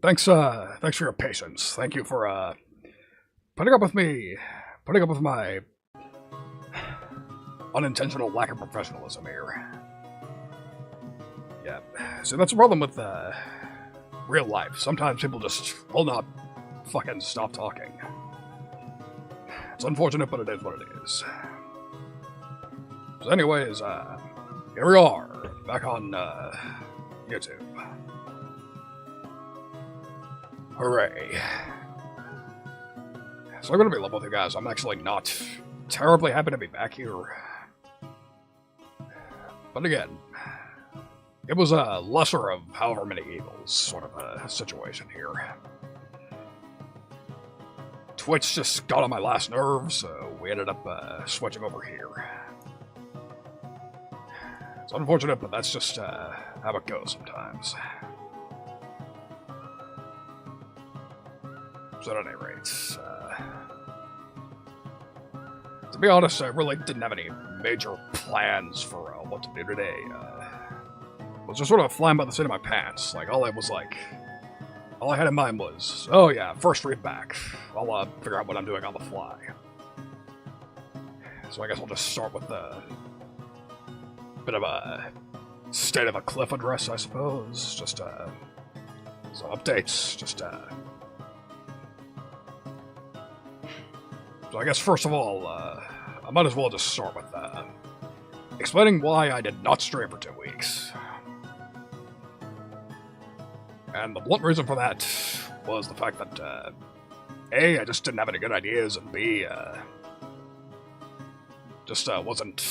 Thanks for your patience. Thank you for, putting up with me, putting up with my unintentional lack of professionalism here. Yeah, so that's the problem with, real life. Sometimes people just will not fucking stop talking. It's unfortunate, but it is what it is. So anyways, here we are, back on, YouTube. Hooray. So I'm gonna be level with you guys. I'm actually not terribly happy to be back here. But again, it was a lesser of however many evils sort of a situation here. Twitch just got on my last nerve, so we ended up switching over here. It's unfortunate, but that's just how it goes sometimes. So at any rate, to be honest, I really didn't have any major plans for what to do today. I was just sort of flying by the seat of my pants. Like, all I had in mind was, oh yeah, first read back. I'll figure out what I'm doing on the fly. So I guess I'll just start with a bit of a state of a cliff address, I suppose. Just some updates, So I guess first of all, I might as well just start with explaining why I did not stream for 2 weeks. And the blunt reason for that was the fact that, A, I just didn't have any good ideas, and B, just wasn't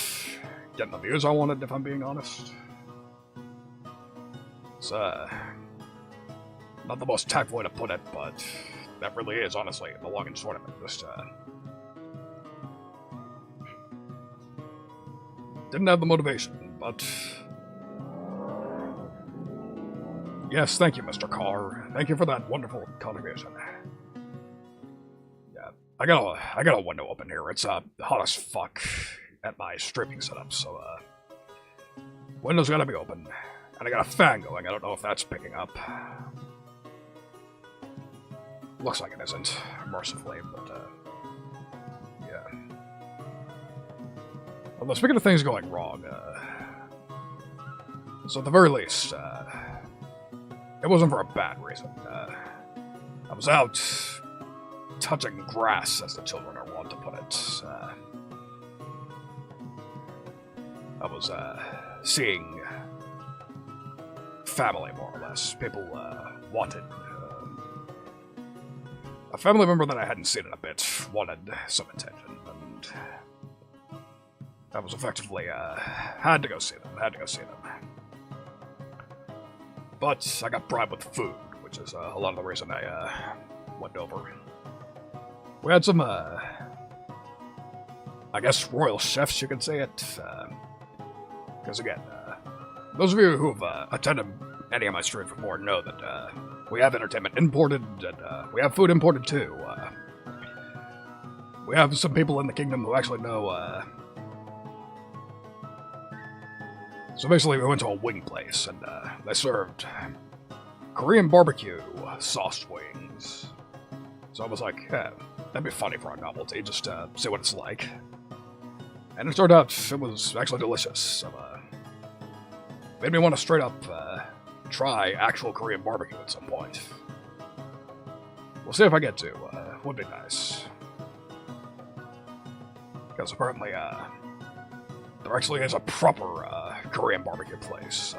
getting the views I wanted, if I'm being honest. It's not the most tactful way to put it, but that really is, honestly, the long and short of it. Just, didn't have the motivation, but... Yes, thank you, Mr. Carr. Thank you for that wonderful contribution. Yeah, I got a window open here. It's hot as fuck at my streaming setup, so window's gotta be open. And I got a fan going. I don't know if that's picking up. Looks like it isn't, mercifully, but yeah. Although, speaking of things going wrong, so at the very least, it wasn't for a bad reason. I was out touching grass, as the children are wont to put it. I was seeing family, more or less. People wanted. A family member that I hadn't seen in a bit wanted some attention, and I was effectively had to go see them. But I got bribed with food, which is a lot of the reason I went over. We had some, I guess, royal chefs, you could say it. Because again, those of you who've attended any of my streams before know that we have entertainment imported, and we have food imported too. We have some people in the kingdom who actually know. So basically, we went to a wing place, and they served Korean barbecue sauced wings. So I was like, yeah, that'd be funny for a novelty, just to see what it's like. And it turned out it was actually delicious. So, made me want to straight up try actual Korean barbecue at some point. We'll see if I get to. Would be nice. Because apparently, there actually is a proper Korean barbecue place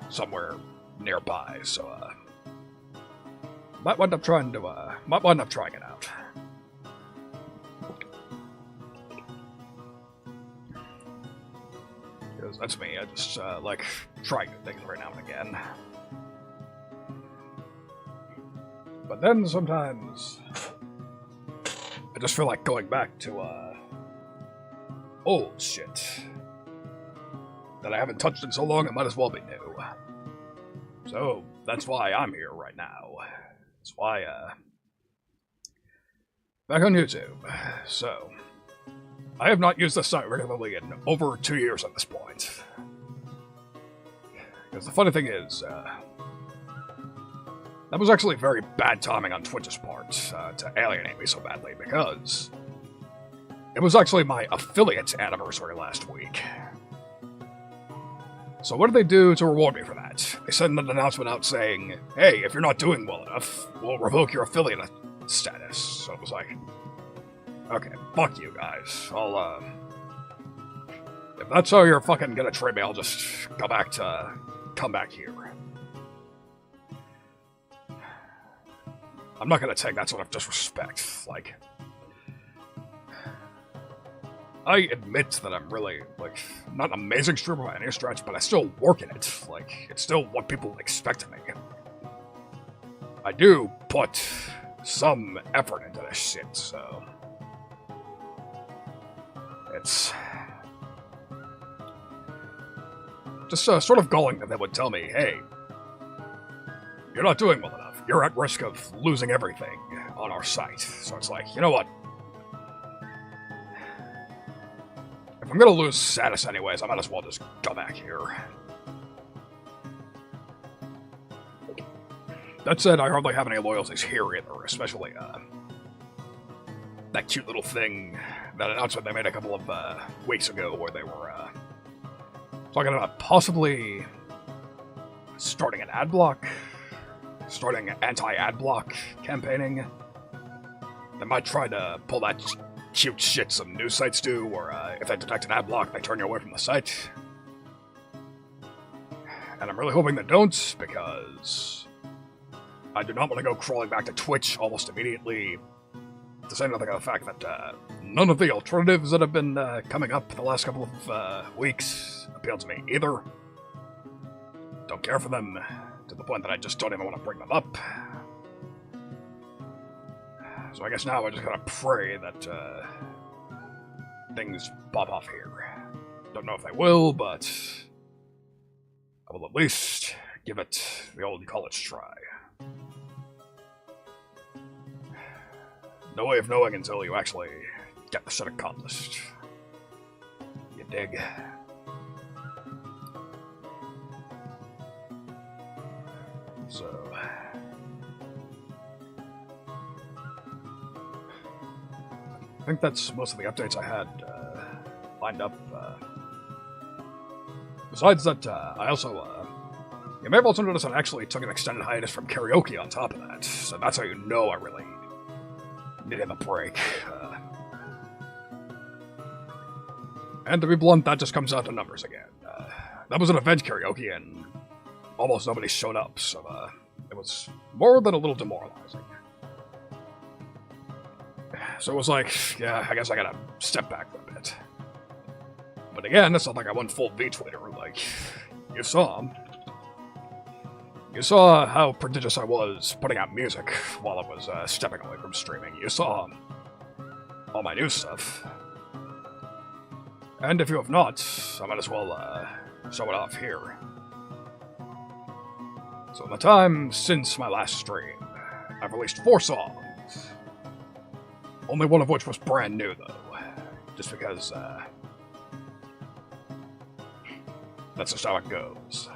somewhere nearby, so might wind up trying it out. Because that's me. I just like trying new things every now and again. But then sometimes I just feel like going back to old shit that I haven't touched in so long, it might as well be new. So, that's why I'm here right now. That's why, back on YouTube. So, I have not used this site regularly in over 2 years at this point. Because the funny thing is, That was actually very bad timing on Twitch's part to alienate me so badly, because it was actually my affiliate anniversary last week. So what did they do to reward me for that? They sent an announcement out saying, hey, if you're not doing well enough, we'll revoke your affiliate status. So it was like, okay, fuck you guys. If that's how you're fucking gonna treat me, I'll just come back here. I'm not gonna take that sort of disrespect. Like, I admit that I'm really, like, not an amazing streamer by any stretch, but I still work in it. Like, it's still what people expect of me. I do put some effort into this shit, so it's just sort of galling that they would tell me, hey, you're not doing well enough. You're at risk of losing everything on our site. So it's like, you know what? If I'm gonna lose status anyways, I might as well just go back here. That said, I hardly have any loyalties here either, especially that cute little thing, that announcement they made a couple of weeks ago where they were talking about possibly starting an ad block, starting anti-ad block campaigning. They might try to pull that cute shit some news sites do, where if they detect an ad block, they turn you away from the site. And I'm really hoping they don't, because I do not want to go crawling back to Twitch almost immediately, to say nothing of the fact that none of the alternatives that have been coming up the last couple of weeks appeal to me either. Don't care for them, to the point that I just don't even want to bring them up. So I guess now I just gotta pray that things pop off here. Don't know if they will, but I will at least give it the old college try. No way of knowing until you actually get the shit accomplished. You dig? So I think that's most of the updates I had lined up. Besides that, I also, you may have also noticed I actually took an extended hiatus from karaoke on top of that, so that's how you know I really needed a break. And to be blunt, that just comes out to numbers again. That was an event karaoke, and almost nobody showed up, so it was more than a little demoralizing. So it was like, yeah, I guess I gotta step back for a bit. But again, it's not like I went full V-Twitter, like, you saw. You saw how prodigious I was putting out music while I was stepping away from streaming. You saw all my new stuff. And if you have not, I might as well show it off here. So in the time since my last stream, I've released 4 songs. Only one of which was brand new, though. Just because, that's just how it goes.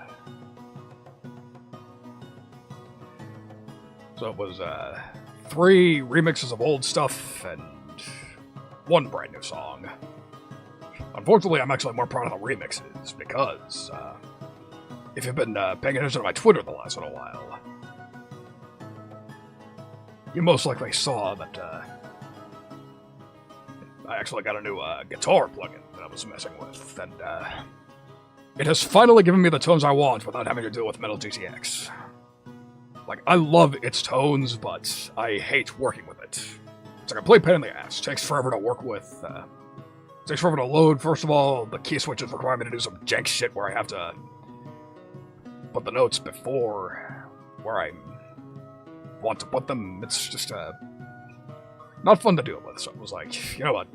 So it was, 3 remixes of old stuff, and 1 brand new song. Unfortunately, I'm actually more proud of the remixes, because, if you've been paying attention to my Twitter the last little while, you most likely saw that, I actually got a new guitar plugin that I was messing with, and it has finally given me the tones I want without having to deal with Metal GTX. Like, I love its tones, but I hate working with it. It's a complete pain in the ass. It takes forever to work with. It takes forever to load. First of all, the key switches require me to do some jank shit where I have to put the notes before where I want to put them. It's just not fun to deal with, so I was like, you know what?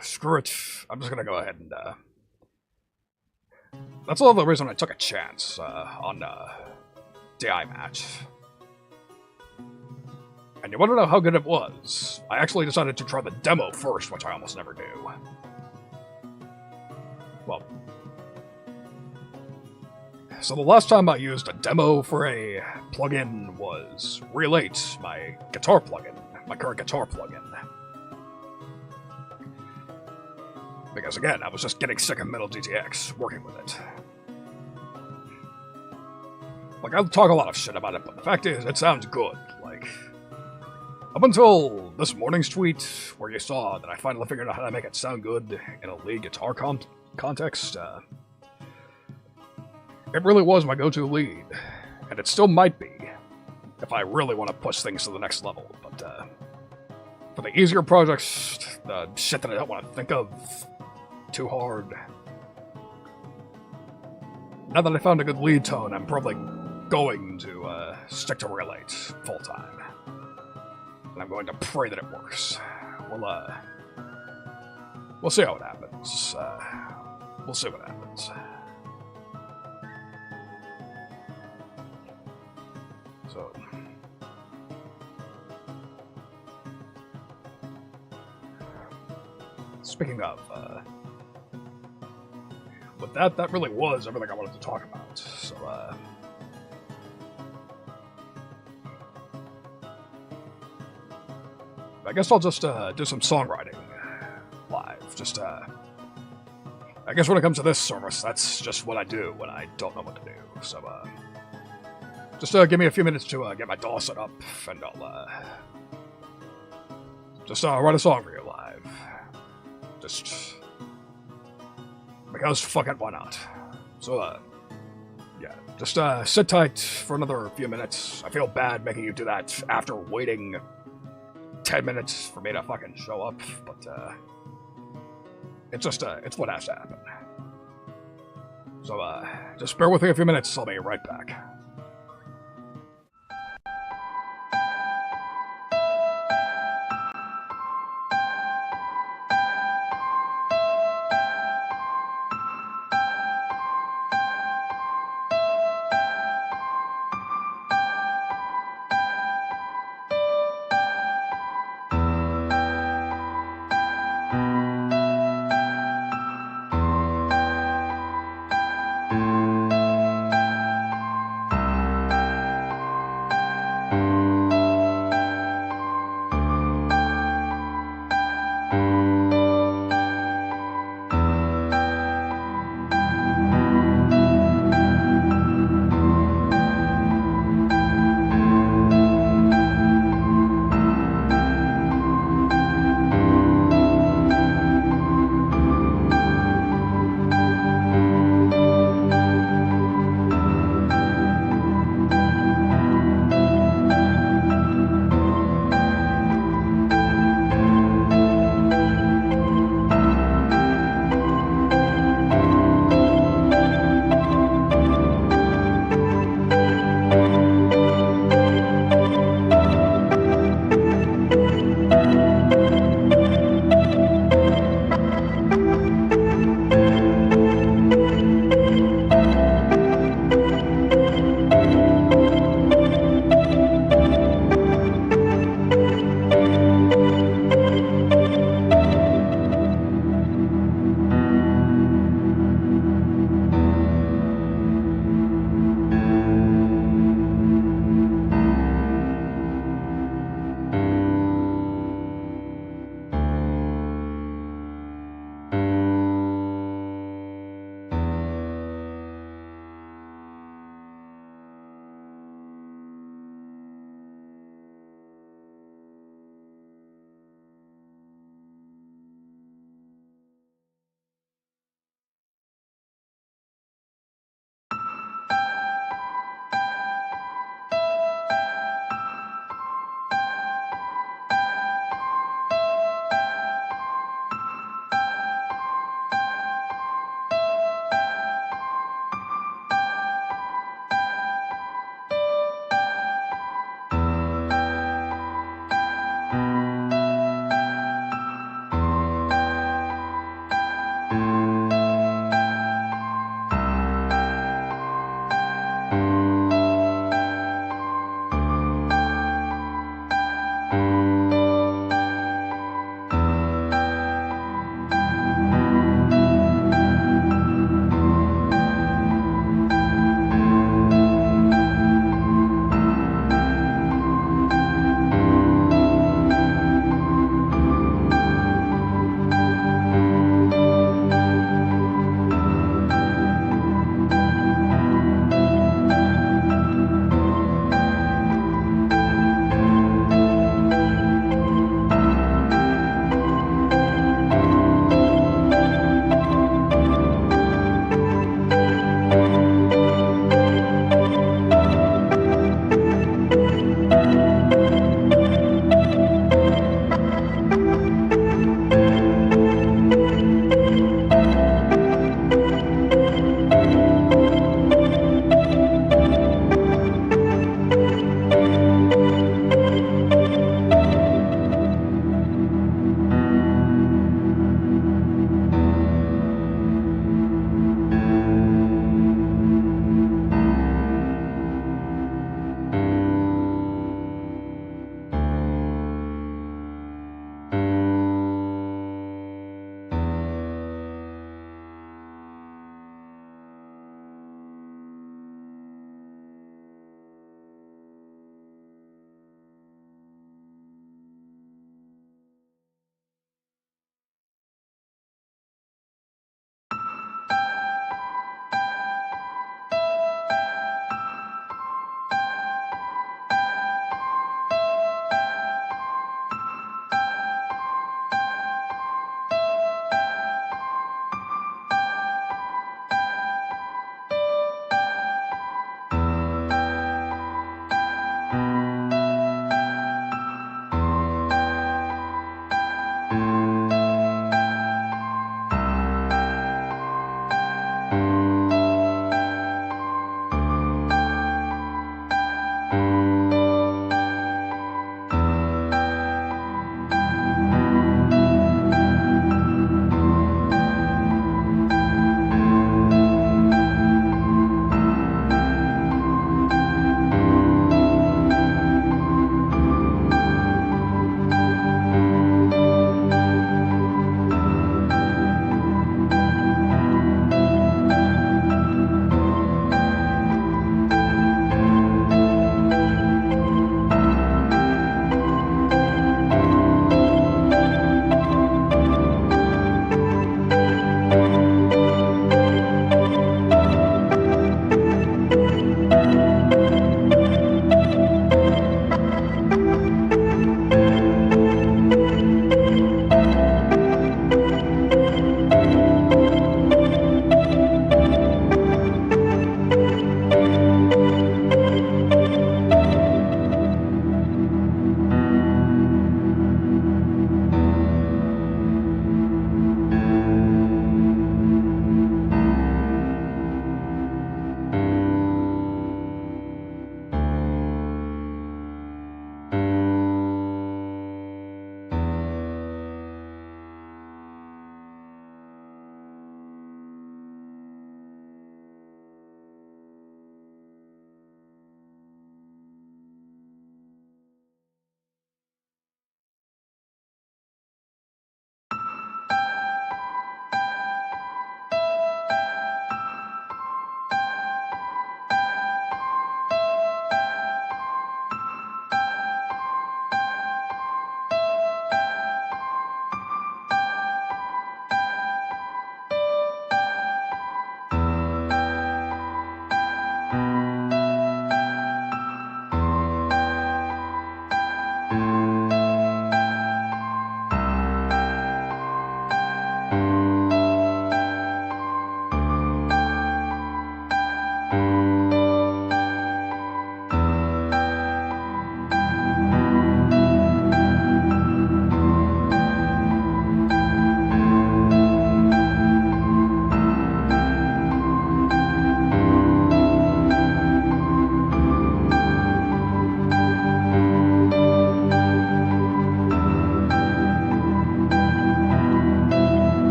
Screw it. I'm just gonna go ahead and, that's all the reason I took a chance, on, DI match. And you wanna know how good it was? I actually decided to try the demo first, which I almost never do. Well, So the last time I used a demo for a plugin was Relate, my guitar plugin, my current guitar plugin. Because again, I was just getting sick of Metal DTX, working with it. Like, I talk a lot of shit about it, but the fact is, it sounds good. Like, up until this morning's tweet, where you saw that I finally figured out how to make it sound good in a lead guitar context, it really was my go-to lead, and it still might be, if I really want to push things to the next level, but, for the easier projects, the shit that I don't want to think of too hard, now that I found a good lead tone, I'm probably going to, stick to Relate full-time. And I'm going to pray that it works. We'll see how it happens. We'll see what happens. So, speaking of, with that really was everything I wanted to talk about. So, I guess I'll just do some songwriting live. Just, I guess when it comes to this service, that's just what I do when I don't know what to do. So, just give me a few minutes to get my DAW set up, and I'll just write a song for you live. Just because fuck it, why not? So, yeah, just sit tight for another few minutes. I feel bad making you do that after waiting 10 minutes for me to fucking show up, but it's just it's what has to happen. So just bear with me a few minutes, I'll be right back.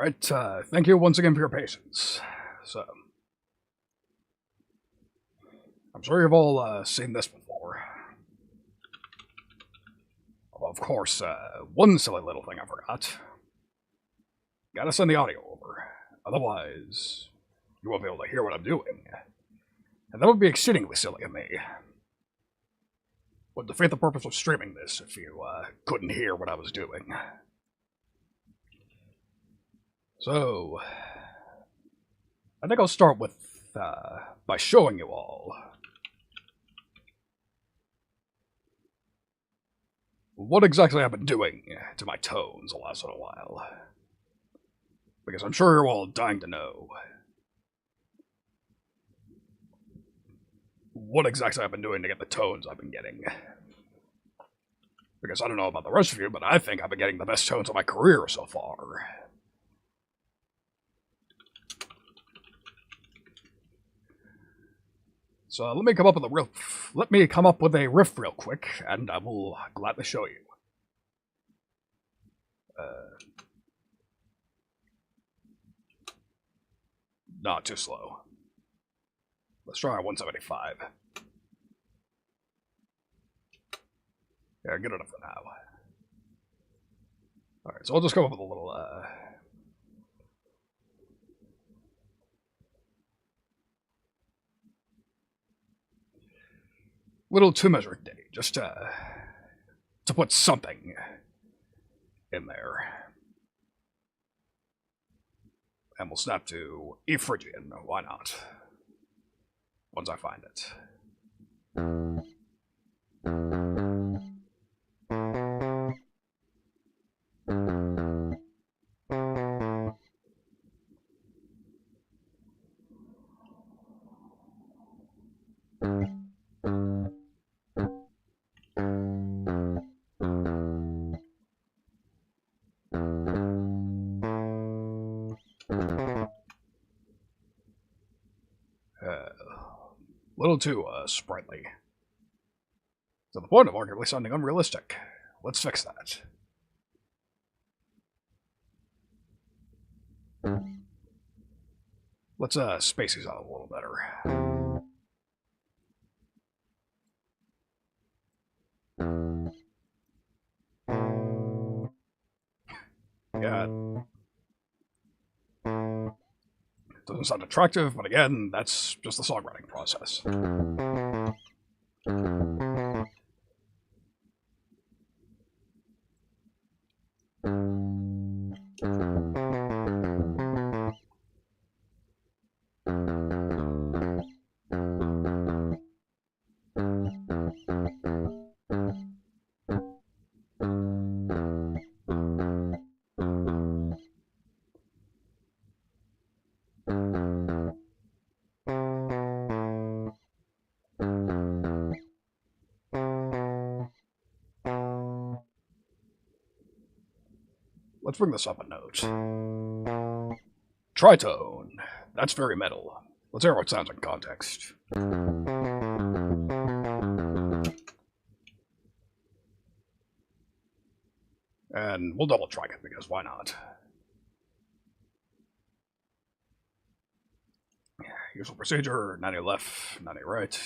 Alright, thank you once again for your patience. So, I'm sure you've all seen this before. Although, of course, one silly little thing I forgot. Gotta send the audio over. Otherwise, you won't be able to hear what I'm doing. And that would be exceedingly silly of me. Would defeat the purpose of streaming this if you couldn't hear what I was doing. So, I think I'll start with, by showing you all what exactly I've been doing to my tones the last little while. Because I'm sure you're all dying to know what exactly I've been doing to get the tones I've been getting. Because I don't know about the rest of you, but I think I've been getting the best tones of my career so far. So let me come up with a riff real quick, and I will gladly show you. Not too slow. Let's try 175. Yeah, good enough for now. Alright, so I'll just come up with a little, little two-measured D, just to put something in there. And we'll snap to E Phrygian, why not? Once I find it. Little too, sprightly. To the point of arguably sounding unrealistic. Let's fix that. Let's, space these out a little better. Yeah. Doesn't sound attractive, but again, that's just the songwriting process. Let's bring this up a note. Tritone. That's very metal. Let's hear how it sounds in context. And we'll double track it because why not? Usual procedure, 90 left, 90 right.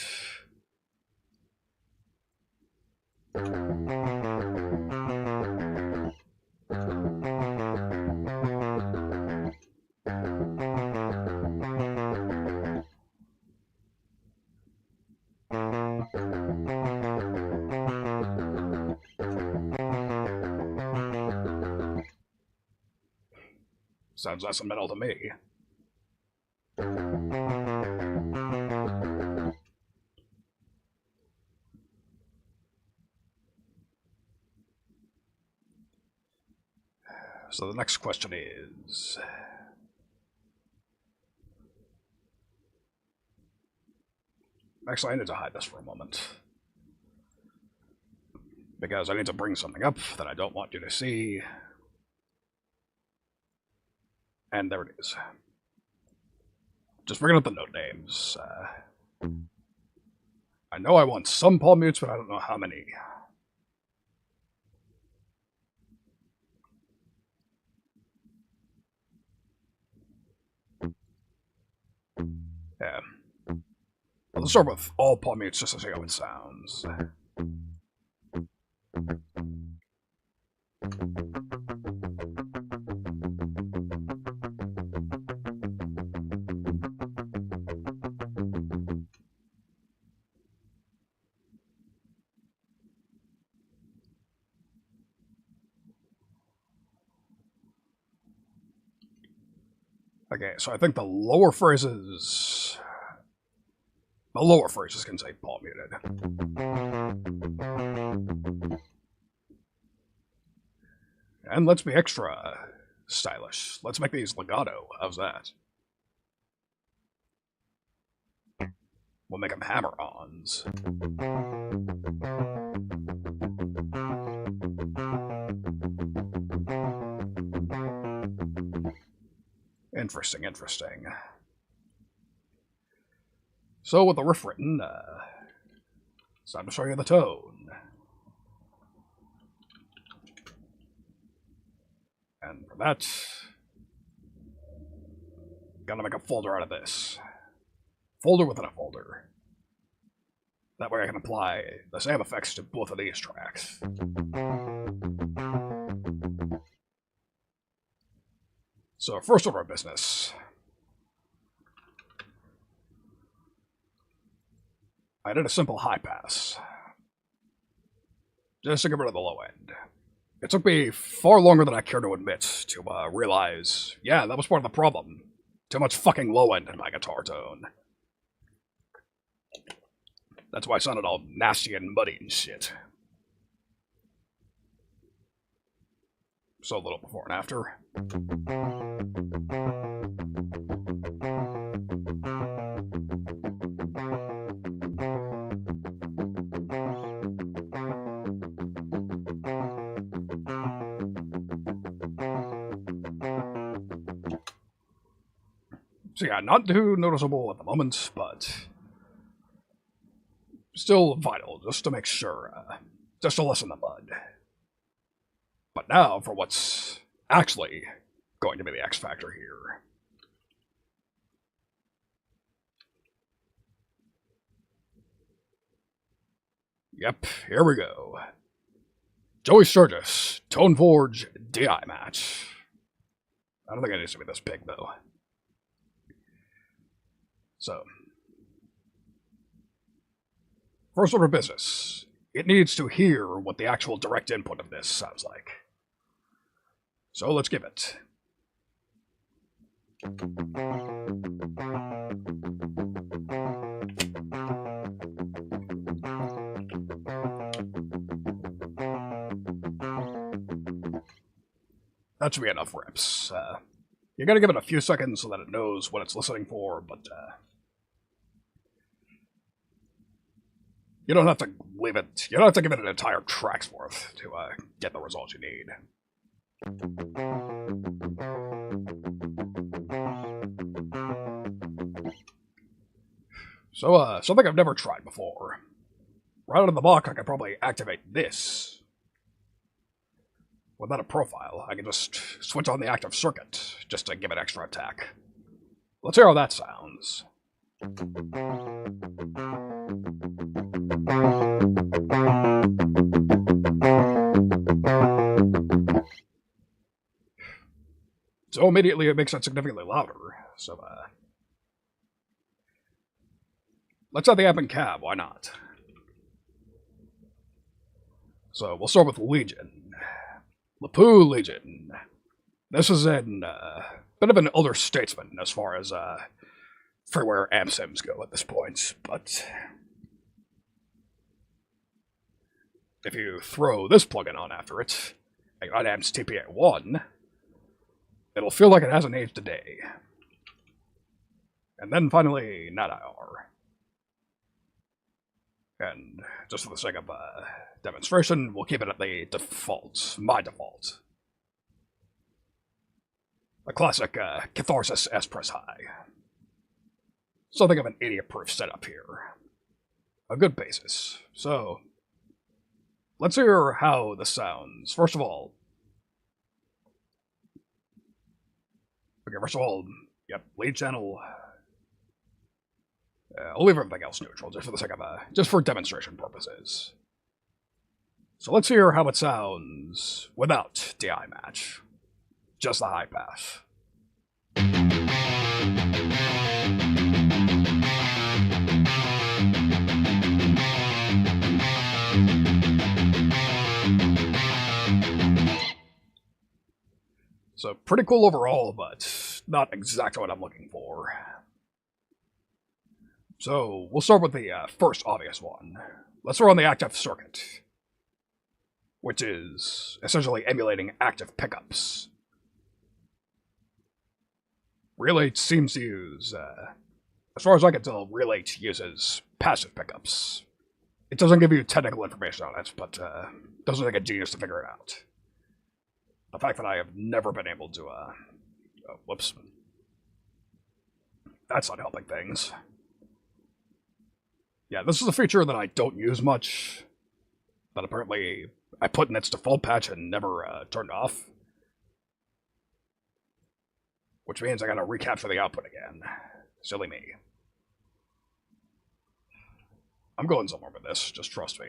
Sounds less than metal to me. So the next question is... Actually, I need to hide this for a moment. Because I need to bring something up that I don't want you to see. And there it is. Just bringing up the note names. I know I want some palm mutes, but I don't know how many. Yeah. Let's start with all palm mutes just to see how it sounds. Okay, so I think the lower phrases can say palm muted. And let's be extra stylish. Let's make these legato. How's that? We'll make them hammer-ons. Interesting, interesting. So with the riff written, it's time to show you the tone. And for that, gotta make a folder out of this. Folder within a folder. That way I can apply the same effects to both of these tracks. So first order of business. I did a simple high pass. Just to get rid of the low end. It took me far longer than I care to admit to realize, yeah, that was part of the problem. Too much fucking low end in my guitar tone. That's why I sounded all nasty and muddy and shit. So a little before and after. So yeah, not too noticeable at the moment, but still vital, just to make sure, just to lessen the mud. But now for what's actually going to be the X factor here. Yep, here we go. Joey Sturgis, Tone Forge, DI match. I don't think it needs to be this big, though. So, first order of business. It needs to hear what the actual direct input of this sounds like. So let's give it. That should be enough reps. You gotta give it a few seconds so that it knows what it's listening for, but you don't have to leave it. You don't have to give it an entire track's worth to get the results you need. So, something I've never tried before. Right out of the box, I could probably activate this. Without a profile, I can just switch on the active circuit, just to give it extra attack. Let's hear how that sounds. So immediately it makes it significantly louder, so let's have the amp in cab, why not? So we'll start with Legion. Lapoo Legion. This is a bit of an older statesman as far as freeware amp sims go at this point, but if you throw this plugin on after it, and on amps TP-1, it'll feel like it hasn't aged a day. And then finally, NatIR. And just for the sake of demonstration, we'll keep it at the default, my default. A classic Catharsis S-Press High. Something of an idiot-proof setup here. A good basis. So, let's hear how this sounds. First of all, yep, lead channel. I'll leave everything else neutral, just for the sake of just for demonstration purposes. So let's hear how it sounds without DI match. Just the high pass. So pretty cool overall, but not exactly what I'm looking for. So we'll start with the first obvious one. Let's run the active circuit, which is essentially emulating active pickups. Relate seems to use, as far as I can tell, Relate uses passive pickups. It doesn't give you technical information on it, but doesn't take a genius to figure it out. The fact that I have never been able to, whoops. That's not helping things. Yeah, this is a feature that I don't use much, that apparently I put in its default patch and never turned off. Which means I gotta recapture the output again. Silly me. I'm going somewhere with this, just trust me.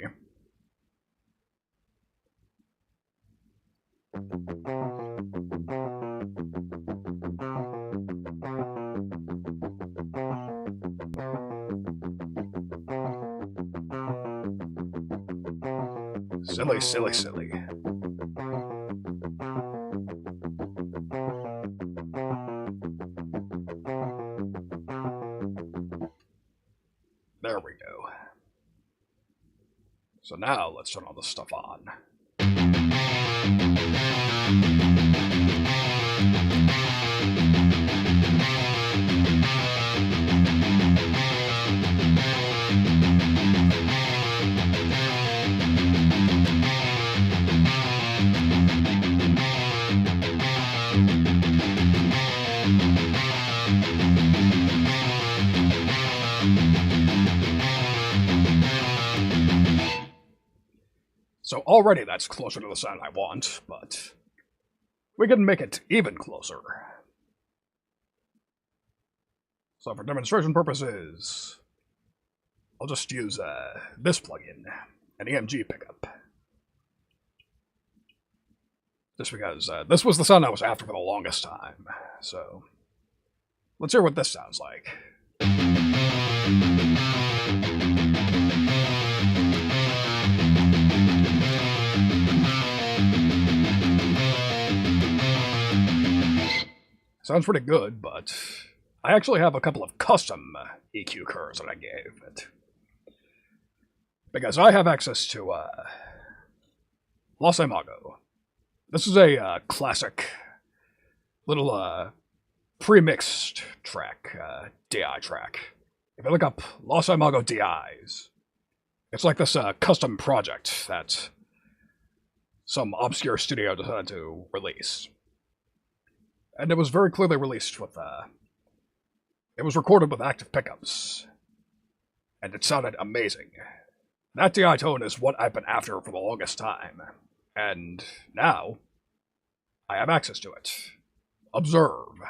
Silly, silly, silly. There we go. So now let's turn all this stuff on. So already that's closer to the sound I want, but we can make it even closer. So for demonstration purposes, I'll just use this plugin, an EMG pickup. Just because this was the sound I was after for the longest time. So let's hear what this sounds like. Sounds pretty good, but I actually have a couple of custom EQ curves that I gave it. Because I have access to Los Imago. This is a classic little pre-mixed track, DI track. If you look up Los Imago DIs, it's like this custom project that some obscure studio decided to release. And it was very clearly released with, it was recorded with active pickups. And it sounded amazing. That DI tone is what I've been after for the longest time. And now, I have access to it. Observe.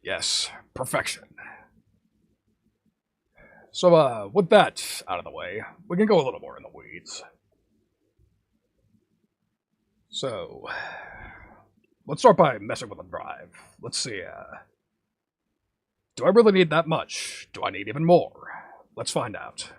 Yes, perfection. So, with that out of the way, we can go a little more in the weeds. So, let's start by messing with the drive. Let's see, do I really need that much? Do I need even more? Let's find out.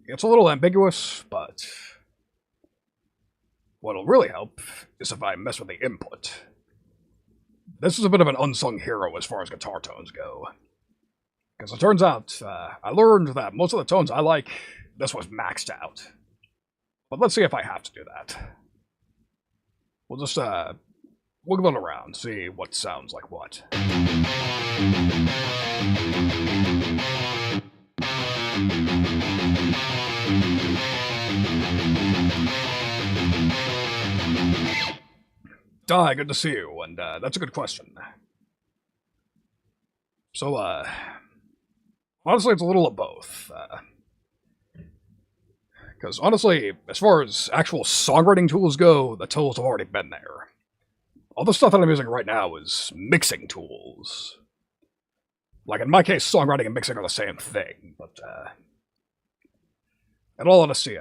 It's a little ambiguous, but what'll really help is if I mess with the input. This is a bit of an unsung hero as far as guitar tones go. Because it turns out, I learned that most of the tones I like, this was maxed out. But let's see if I have to do that. We'll just, wiggle it around, see what sounds like what. Di, good to see you, and that's a good question. So, honestly, it's a little of both. Because honestly, as far as actual songwriting tools go, the tools have already been there. All the stuff that I'm using right now is mixing tools. Like, in my case, songwriting and mixing are the same thing, but, in all honesty,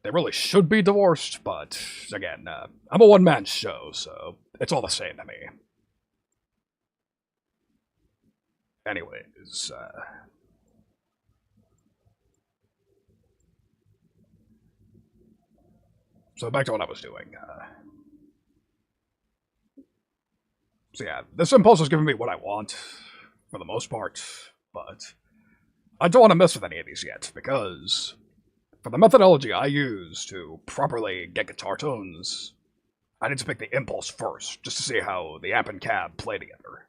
they really should be divorced, but, again, I'm a one-man show, so it's all the same to me. Anyways, so back to what I was doing. So yeah, this impulse is giving me what I want, for the most part, but I don't want to mess with any of these yet, because for the methodology I use to properly get guitar tones, I need to pick the impulse first, just to see how the amp and cab play together.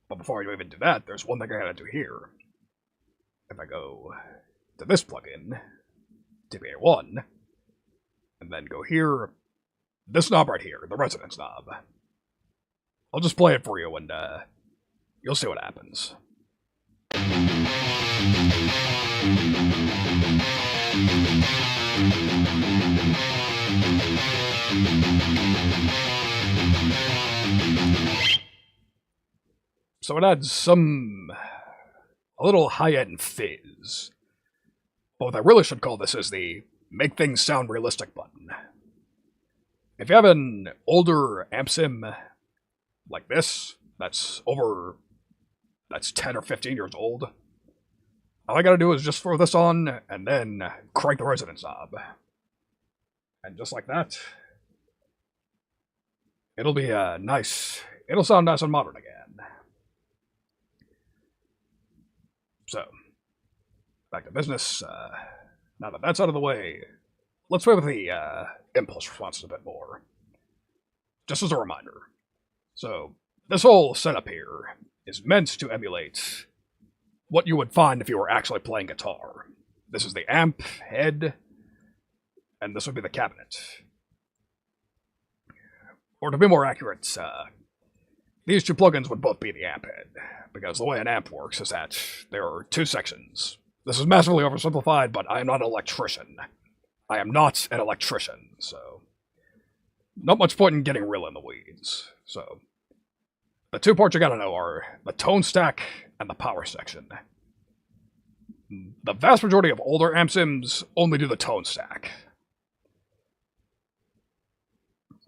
But before I even do that, there's one thing I gotta do here. If I go to this plugin, TBA1, and then go here, this knob right here, the resonance knob. I'll just play it for you, and you'll see what happens. So it adds a little high-end fizz. But what I really should call this is the make things sound realistic button. If you have an older amp sim like this, that's 10 or 15 years old, all I gotta do is just throw this on, and then crank the resonance knob. And just like that, it'll be nice. It'll sound nice and modern again. So, back to business. Now that that's out of the way, let's play with the impulse responses a bit more. Just as a reminder. So, this whole setup here is meant to emulate what you would find if you were actually playing guitar. This is the amp head, and this would be the cabinet. Or to be more accurate, these two plugins would both be the amp head, because the way an amp works is that there are two sections. This is massively oversimplified, but I am not an electrician. I am not an electrician, so not much point in getting real in the weeds. So, the two parts you gotta know are the tone stack and the power section. The vast majority of older amp sims only do the tone stack.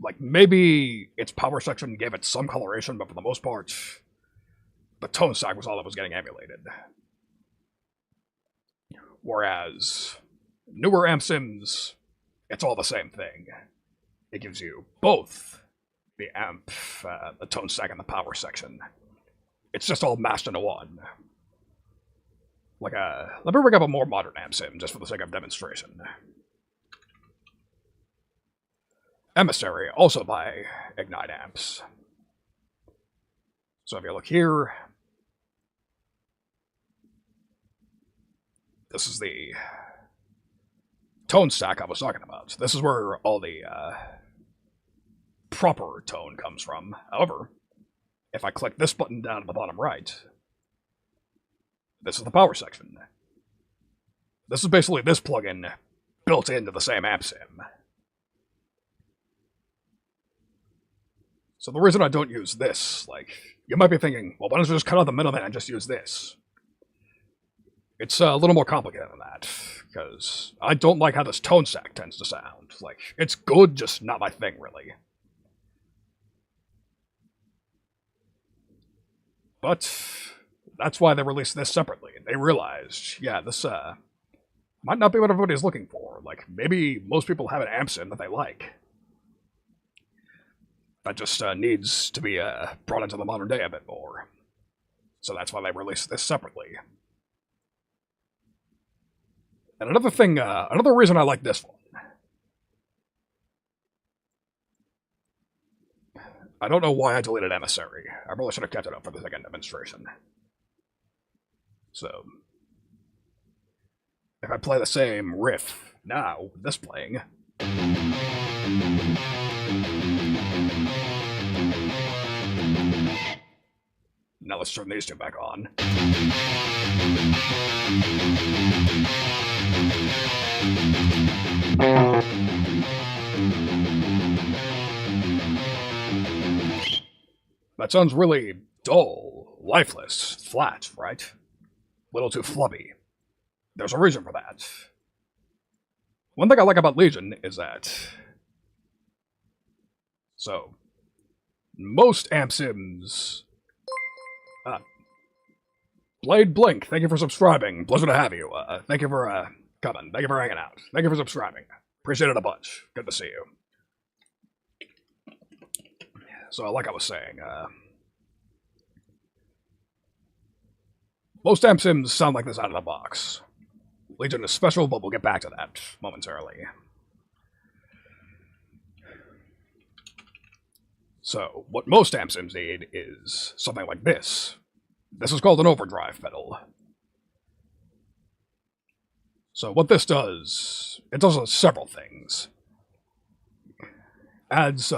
Like, maybe its power section gave it some coloration, but for the most part, the tone stack was all that was getting emulated. Whereas, newer amp sims, it's all the same thing. It gives you both the amp, the tone stack, and the power section. It's just all mashed into one. Like, let me bring up a more modern amp sim, just for the sake of demonstration. Emissary, also by Ignite Amps. So if you look here, this is the tone stack I was talking about. This is where all the proper tone comes from. However, if I click this button down at the bottom right, this is the power section. This is basically this plugin built into the same amp sim. So the reason I don't use this, like, you might be thinking, well, why don't you just cut out the middleman and just use this? It's a little more complicated than that, because I don't like how this tone stack tends to sound. Like, it's good, just not my thing, really. But that's why they released this separately. They realized, yeah, this might not be what everybody's looking for. Like, maybe most people have an amp sim that they like. That just needs to be brought into the modern day a bit more. So that's why they released this separately. And another thing, another reason I like this one. I don't know why I deleted Emissary. I really should have kept it up for the second demonstration. So, if I play the same riff now, this playing. Now let's turn these two back on. That sounds really dull, lifeless, flat, right? A little too flubby. There's a reason for that. One thing I like about Legion is that... So, most amp sims... Blade Blink, thank you for subscribing. Pleasure to have you. Thank you for coming. Thank you for hanging out. Thank you for subscribing. Appreciate it a bunch. Good to see you. So, like I was saying, most amp sims sound like this out of the box. Legion is special, but we'll get back to that momentarily. So, what most amp sims need is something like this. This is called an overdrive pedal. So what this does, it does several things. Adds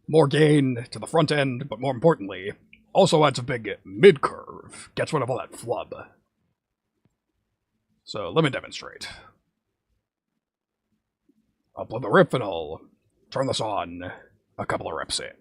more gain to the front end, but more importantly, also adds a big mid-curve. Gets rid of all that flub. So let me demonstrate. I'll play the riff and I'll turn this on a couple of reps in.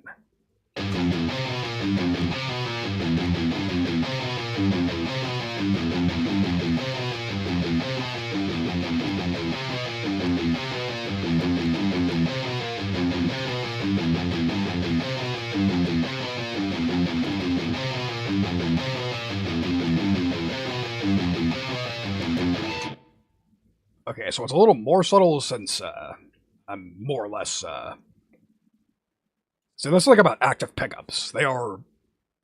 Okay, so it's a little more subtle since I'm more or less... So this is like about active pickups. They are,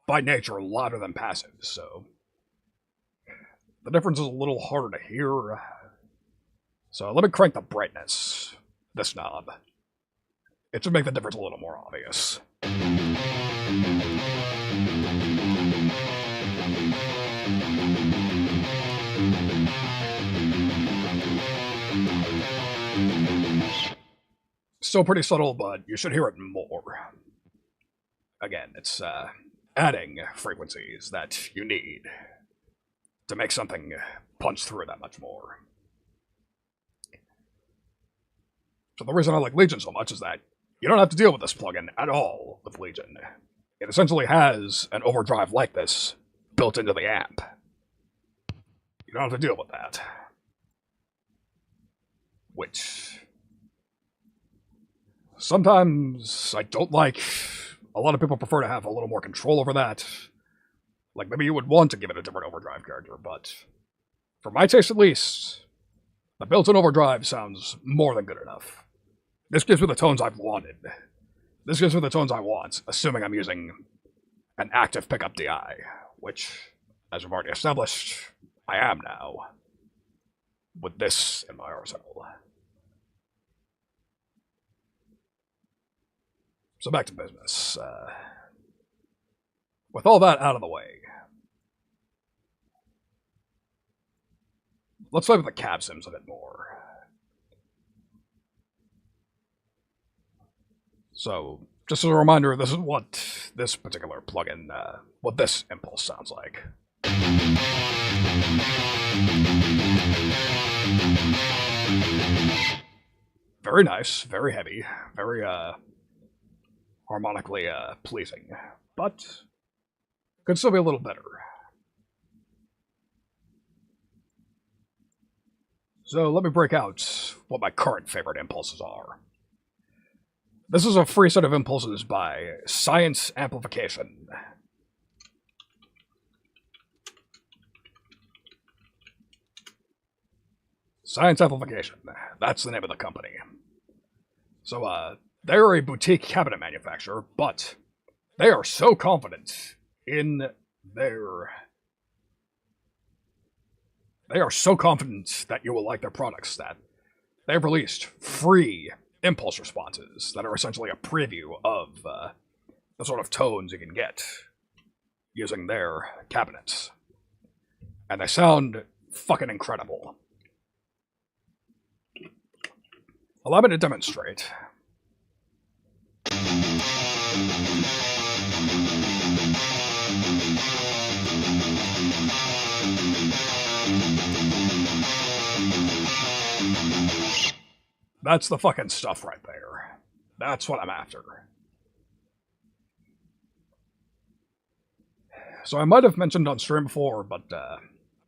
by nature, louder than passives, so... The difference is a little harder to hear. So let me crank the brightness. This knob. It should make the difference a little more obvious. Still pretty subtle, but you should hear it more. Again, it's adding frequencies that you need to make something punch through that much more. So the reason I like Legion so much is that you don't have to deal with this plugin at all with Legion. It essentially has an overdrive like this built into the amp. You don't have to deal with that. Which... sometimes I don't like. A lot of people prefer to have a little more control over that. Like, maybe you would want to give it a different overdrive character, but for my taste at least, the built-in overdrive sounds more than good enough. This gives me the tones I've wanted. This gives me the tones I want, assuming I'm using an active pickup DI, which, as we've already established, I am now, with this in my arsenal. So back to business. With all that out of the way, let's play with the cab sims a bit more. So, just as a reminder, this is what this particular plugin, what this impulse sounds like. Very nice, very heavy, very, harmonically pleasing, but could still be a little better. So let me break out what my current favorite impulses are. This is a free set of impulses by Science Amplification. Science Amplification, that's the name of the company. So, they're a boutique cabinet manufacturer, but they are so confident in their They are so confident that you will like their products that they've released free impulse responses that are essentially a preview of the sort of tones you can get using their cabinets. And they sound fucking incredible. Allow me to demonstrate. That's the fucking stuff right there. That's what I'm after. So I might have mentioned on stream before, but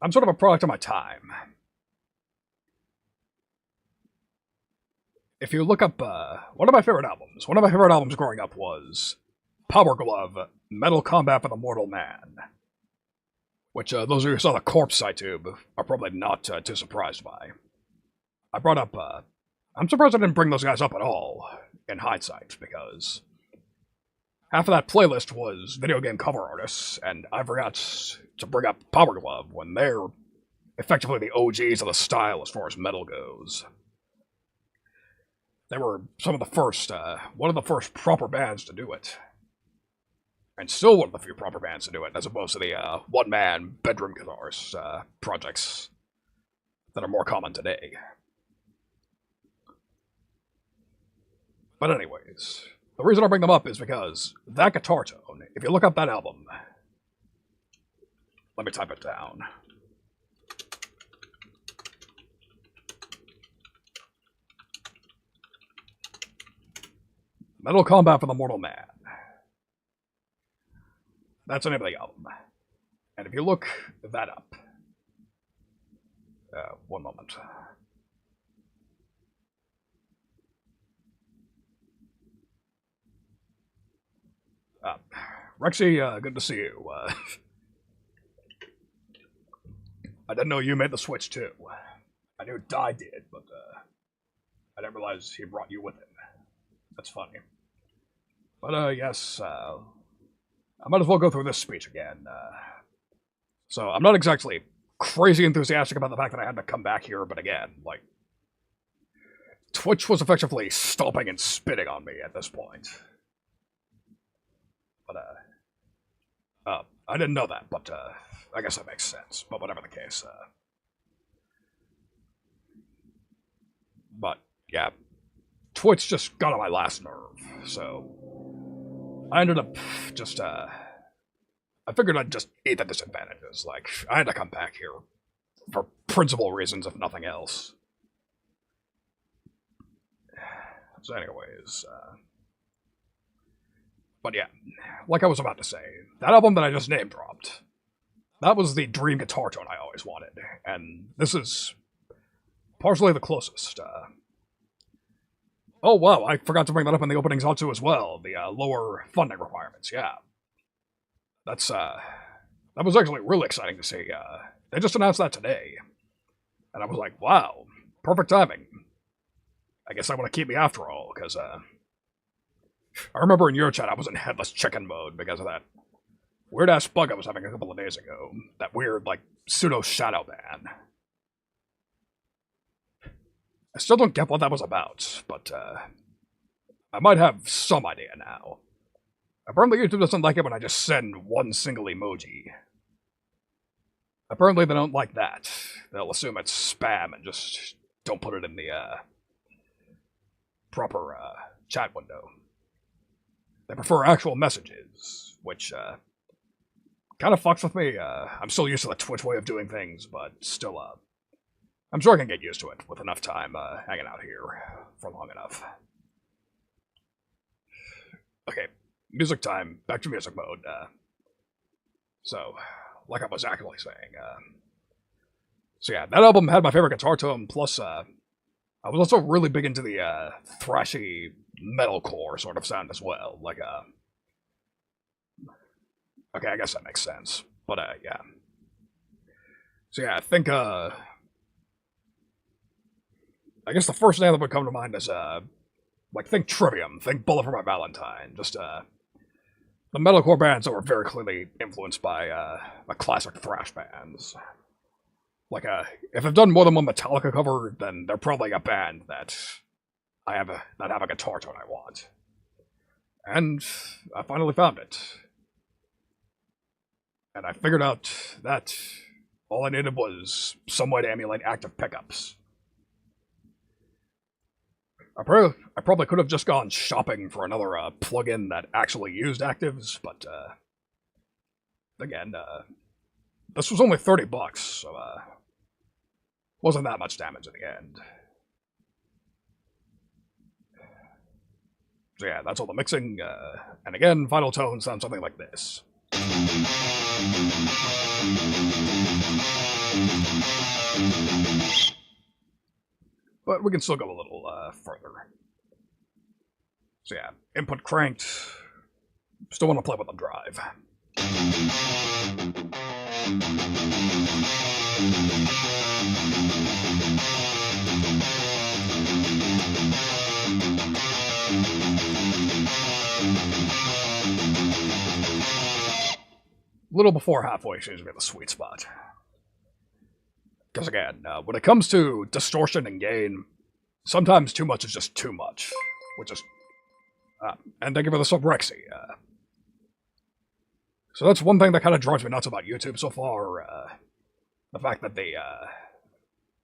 I'm sort of a product of my time. If you look up one of my favorite albums growing up was Power Glove, Metal Combat for the Mortal Man. Which those of you who saw the Corpse SciTube are probably not too surprised by. I brought up, I'm surprised I didn't bring those guys up at all, in hindsight, because half of that playlist was video game cover artists, and I forgot to bring up Power Glove when they're effectively the OGs of the style as far as metal goes. They were some of the first, one of the first proper bands to do it. And still one of the few proper bands to do it, as opposed to the one-man bedroom guitars projects that are more common today. But anyways, the reason I bring them up is because that guitar tone, if you look up that album, let me type it down. Metal Combat for the Mortal Man. That's the name of the album. And if you look that up... one moment. Rexy, good to see you. I didn't know you made the switch too. I knew Di did, but I didn't realize he brought you with him. That's funny. But yes, I might as well go through this speech again. So I'm not exactly crazy enthusiastic about the fact that I had to come back here, but again, like, Twitch was effectively stomping and spitting on me at this point. But I didn't know that, but I guess that makes sense. But whatever the case, but yeah, Twitch just got on my last nerve, so I ended up just I figured I'd just eat the disadvantages. Like, I had to come back here for principal reasons, if nothing else. So anyways, but yeah, like I was about to say, that album that I just name dropped, that was the dream guitar tone I always wanted, and this is partially the closest. Oh wow, I forgot to bring that up in the opening Zatsu as well, the lower funding requirements, yeah. That's, that was actually really exciting to see. They just announced that today, and I was like, wow, perfect timing. I guess I want to keep me after all, because, I remember in your chat I was in headless chicken mode because of that weird-ass bug I was having a couple of days ago. That weird, like, pseudo-shadow ban. I still don't get what that was about, but, I might have some idea now. Apparently YouTube doesn't like it when I just send one single emoji. Apparently they don't like that. They'll assume it's spam and just don't put it in the, proper, chat window. They prefer actual messages, which, kind of fucks with me. I'm still used to the Twitch way of doing things, but still, I'm sure I can get used to it with enough time, hanging out here for long enough. Okay, music time, back to music mode. So, like I was actually saying, so yeah, that album had my favorite guitar tone, plus, I was also really big into the, thrashy metalcore sort of sound as well, like, okay, I guess that makes sense, but, yeah. So yeah, I think, I guess the first name that would come to mind is, like, think Trivium, think Bullet for My Valentine, just, the metalcore bands that were very clearly influenced by, the classic thrash bands. Like, if I've done more than one Metallica cover, then they're probably a band that have a guitar tone I want. And I finally found it. And I figured out that all I needed was some way to emulate active pickups. I probably could have just gone shopping for another plugin that actually used actives, but again, this was only $30, so wasn't that much damage in the end. So yeah, that's all the mixing, and again, final tones sound something like this. But we can still go a little further. So yeah, input cranked. Still want to play with the drive. A little before halfway seems to be the sweet spot. Because again, when it comes to distortion and gain, sometimes too much is just too much. Which is... and thank you for the sub, Rexy. So that's one thing that kind of drives me nuts about YouTube so far. The fact that the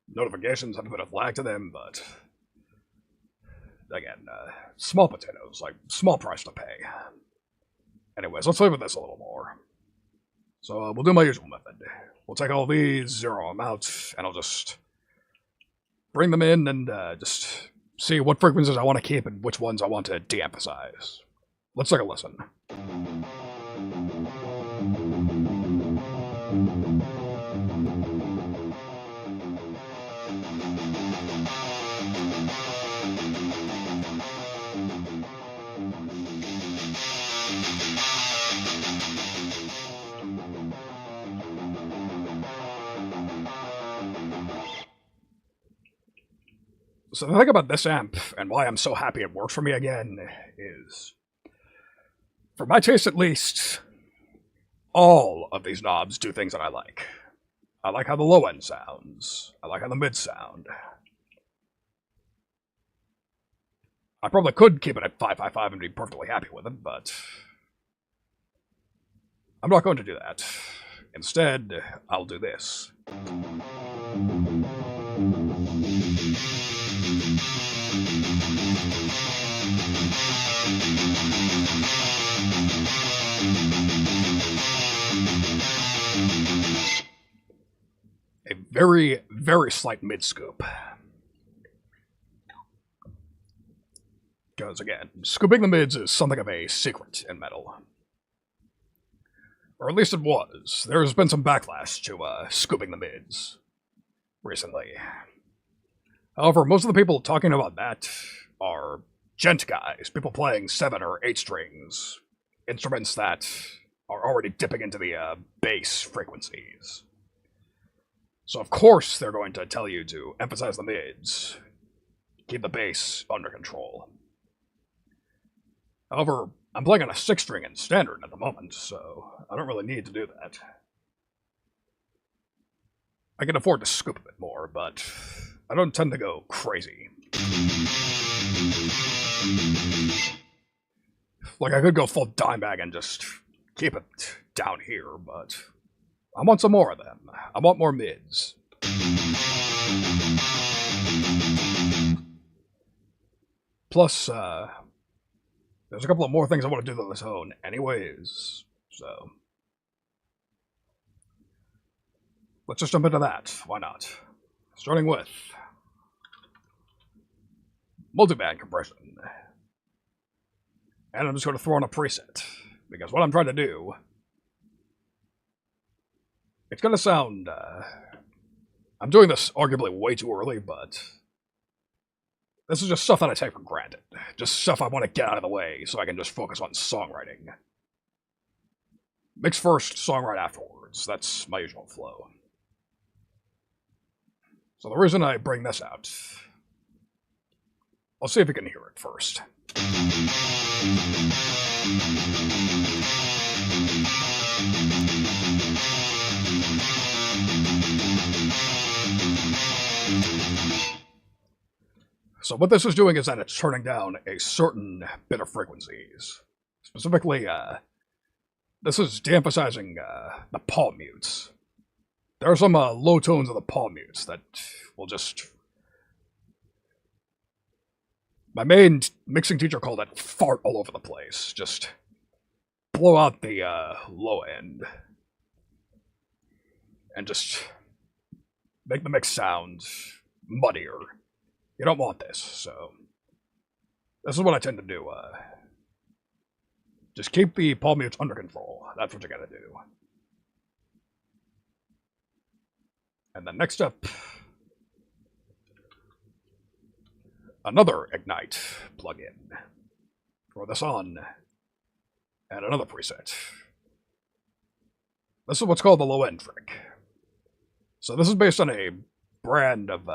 notifications have a bit of lag to them, but... Again, small potatoes, like, small price to pay. Anyways, let's play with this a little more. So we'll do my usual method. We'll take all these, zero them out, and I'll just bring them in and just see what frequencies I want to keep and which ones I want to de-emphasize. Let's take a listen. So the thing about this amp, and why I'm so happy it works for me again, is, for my taste at least, all of these knobs do things that I like. I like how the low end sounds. I like how the mid sound. I probably could keep it at 555 and be perfectly happy with it, but I'm not going to do that. Instead, I'll do this. A very, very slight mid-scoop. Because, again, scooping the mids is something of a secret in metal. Or at least it was. There's been some backlash to scooping the mids recently. However, most of the people talking about that are gent guys, people playing 7 or 8 strings, instruments that are already dipping into the bass frequencies. So of course they're going to tell you to emphasize the mids, keep the bass under control. However, I'm playing on a 6-string in standard at the moment, so I don't really need to do that. I can afford to scoop a bit more, but I don't tend to go crazy. Like, I could go full dime bag and just keep it down here, but I want some more of them. I want more mids. Plus, there's a couple of more things I want to do to this own anyways, so let's just jump into that. Why not? Starting with multiband compression. And I'm just going to throw in a preset, because what I'm trying to do, it's going to sound, I'm doing this arguably way too early, but this is just stuff that I take for granted. Just stuff I want to get out of the way so I can just focus on songwriting. Mix first, songwrite afterwards. That's my usual flow. So the reason I bring this out, I'll see if you can hear it first. So what this is doing is that it's turning down a certain bit of frequencies. Specifically, this is de-emphasizing the palm mutes. There are some low tones of the palm mutes that will just... My main mixing teacher called it fart all over the place. Just blow out the low end. And just make the mix sound muddier. You don't want this, so... This is what I tend to do. Just keep the palm mutes under control. That's what you gotta do. And then next up... Another Ignite plugin. Throw this on. And another preset. This is what's called the low end trick. So this is based on a brand of,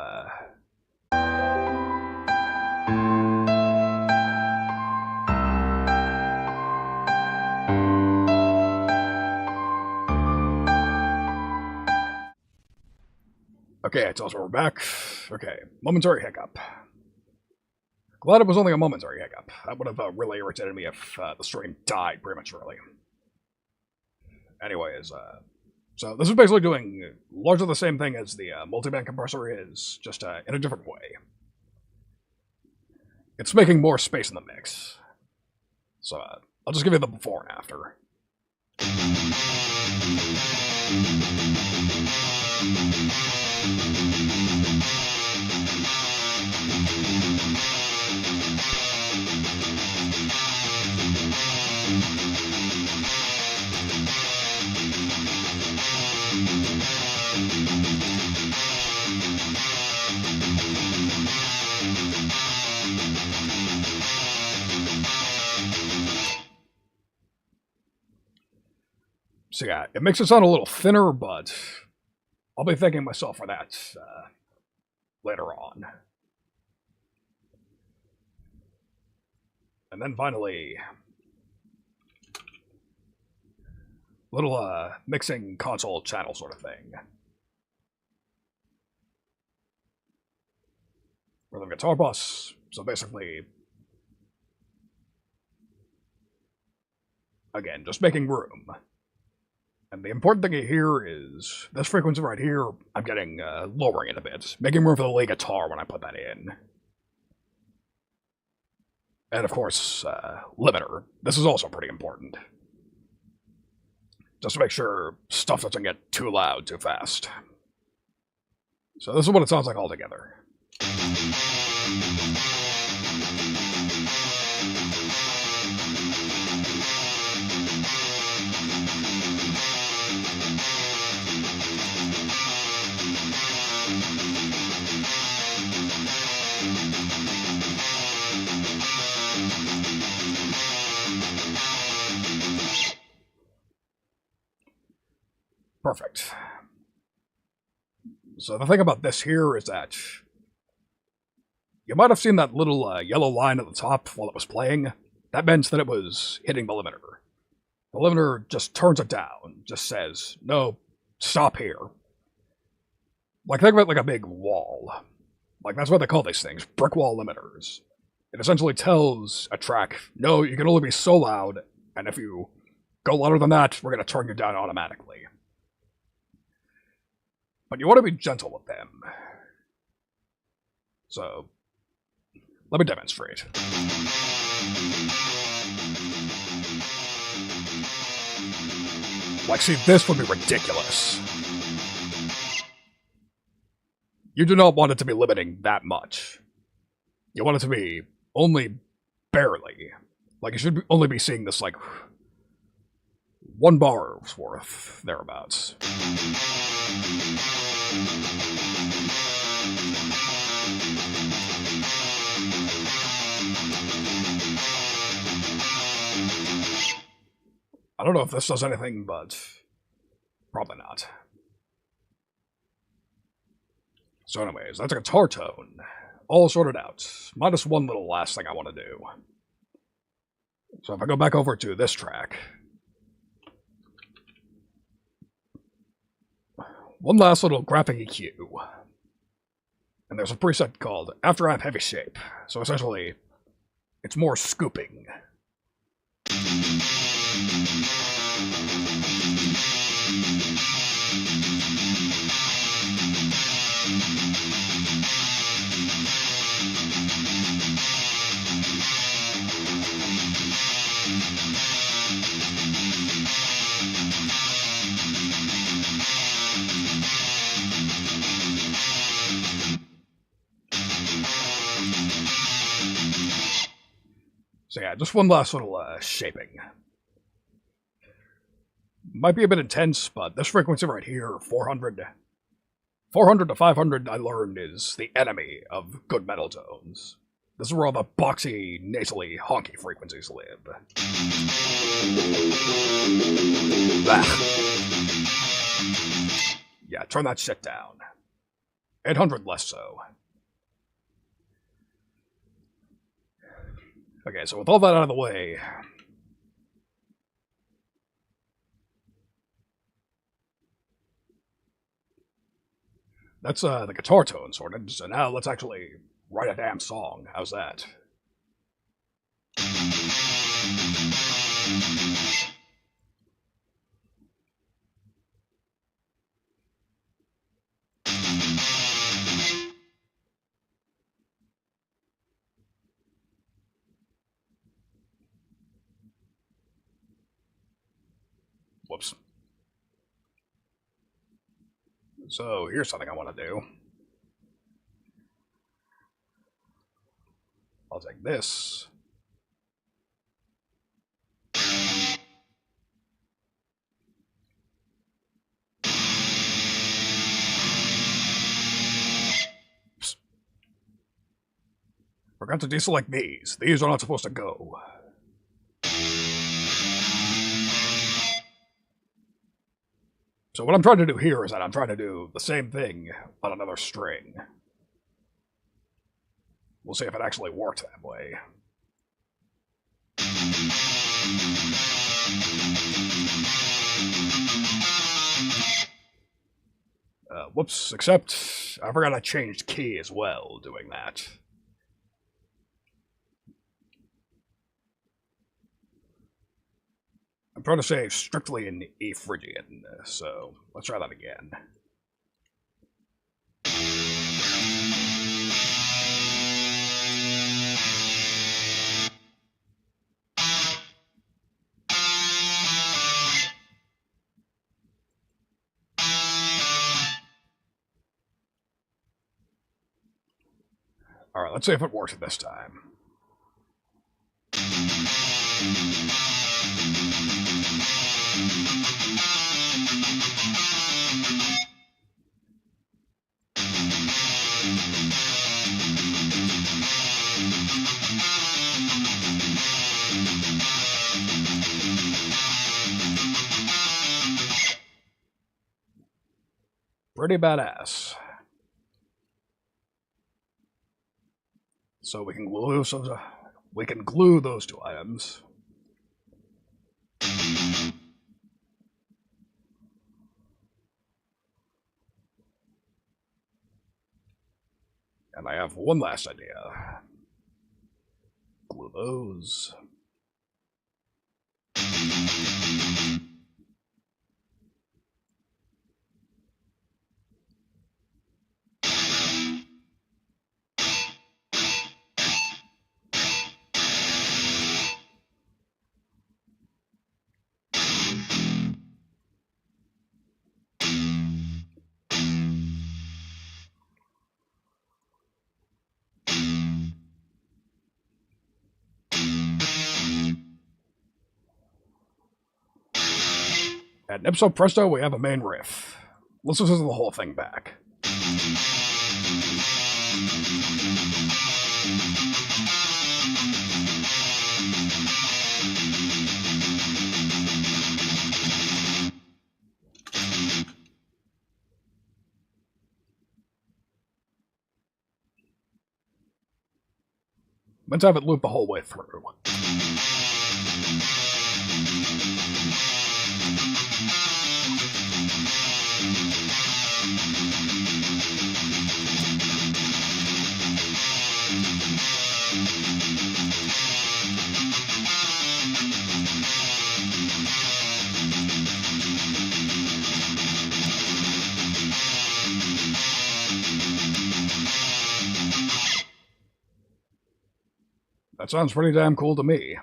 Okay, so we're back. Okay, momentary hiccup. Glad it was only a momentary hiccup. That would have really irritated me if the stream died prematurely. Anyways, so this is basically doing largely the same thing as the multiband compressor is, just in a different way. It's making more space in the mix. So I'll just give you the before and after. So yeah, it makes it sound a little thinner, but I'll be thanking myself for that later on. And then finally, little mixing console channel sort of thing. Rhythm guitar bus, so basically, again, just making room. And the important thing here is, this frequency right here, I'm getting lowering it a bit, making room for the lead guitar when I put that in. And of course, limiter. This is also pretty important. Just to make sure stuff doesn't get too loud too fast. So this is what it sounds like altogether. Perfect. So the thing about this here is that you might have seen that little yellow line at the top while it was playing. That meant that it was hitting the limiter. The limiter just turns it down, just says, no, stop here. Like, think of it like a big wall. Like, that's what they call these things, brick wall limiters. It essentially tells a track, no, you can only be so loud, and if you go louder than that, we're going to turn you down automatically. But you want to be gentle with them. So, let me demonstrate. Like, see, this would be ridiculous. You do not want it to be limiting that much. You want it to be only barely. Like, you should only be seeing this, like, 1 bar's worth, thereabouts. I don't know if this does anything, but probably not. So anyways, that's a guitar tone. All sorted out. Minus one little last thing I want to do. So if I go back over to this track, one last little graphic EQ. And And there's a preset called After Amp Heavy Shape. So essentially, it's more scooping. So yeah, just one last little shaping. Might be a bit intense, but this frequency right here, 400 to 500, I learned, is the enemy of good metal tones. This is where all the boxy, nasally, honky frequencies live. Yeah, turn that shit down. 800 less so. Okay, so with all that out of the way, that's the guitar tone sorted, so now let's actually write a damn song. How's that? Whoops. So here's something I want to do. I'll take this. Psst. Forgot to deselect these. These are not supposed to go. So what I'm trying to do here is that I'm trying to do the same thing on another string. We'll see if it actually works that way. Whoops, except I forgot I changed key as well doing that. I'm trying to say strictly in E Phrygian, so let's try that again. Alright, let's see if it works this time. Pretty badass. So we can glue those two items. And I have one last idea. Glue those. And ipso presto, we have a main riff. Let's listen to the whole thing back. Let's have it loop the whole way through. That sounds pretty damn cool to me.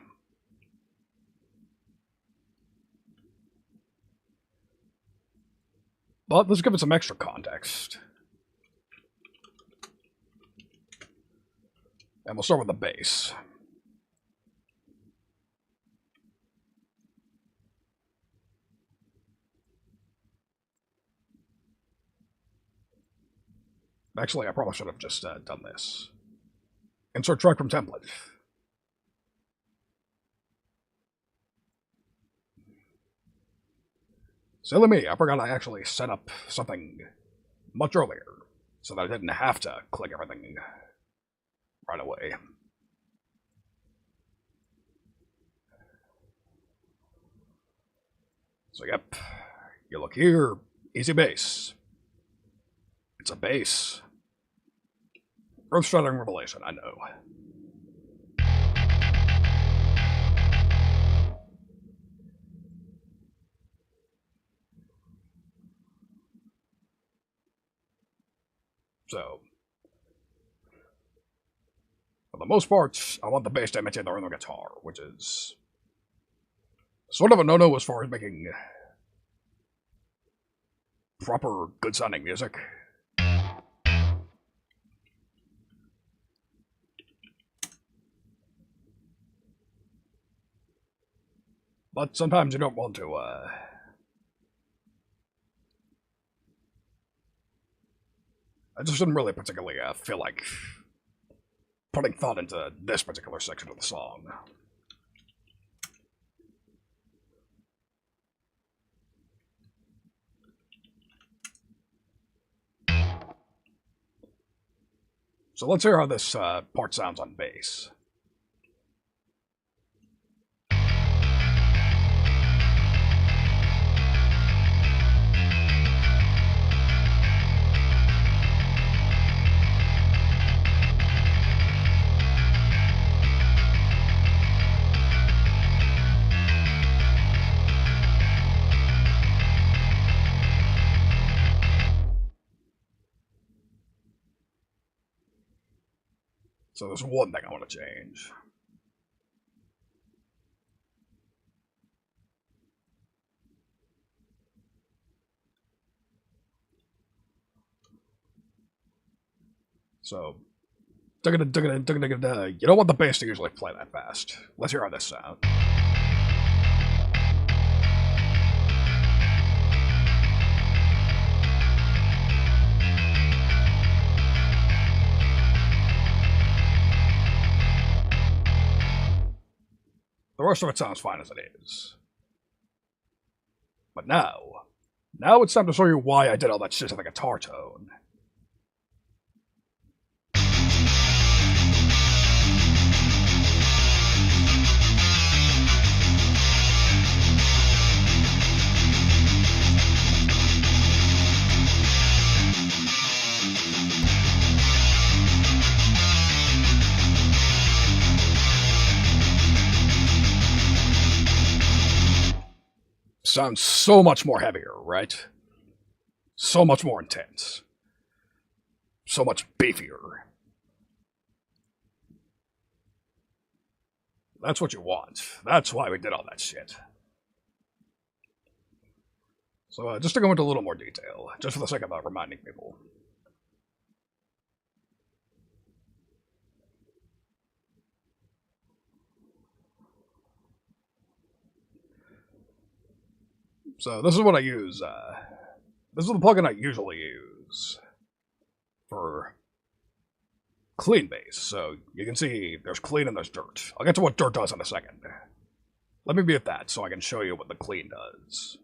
But let's give it some extra context. And we'll start with the bass. Actually, I probably should have just done this. Insert track from template. Silly me, I forgot I actually set up something much earlier, so that I didn't have to click everything right away. So yep, you look here, easy bass. It's a bass. Earth-shattering revelation, I know. So, for the most part, I want the bass to imitate the rhythm guitar, which is sort of a no-no as far as making proper, good-sounding music. But sometimes you don't want to, I just didn't really particularly feel like putting thought into this particular section of the song. So let's hear how this part sounds on bass. So there's one thing I want to change. So, you don't want the bass to usually play that fast. Let's hear how this sounds. The rest of it sounds fine as it is. But now it's time to show you why I did all that shit to the guitar tone. Sounds so much more heavier, right? So much more intense. So much beefier. That's what you want. That's why we did all that shit. So just to go into a little more detail, just for the sake of reminding people. So this is what I use, this is the plugin I usually use for clean bass. So you can see there's clean and there's dirt. I'll get to what dirt does in a second. Let me be at that so I can show you what the clean does.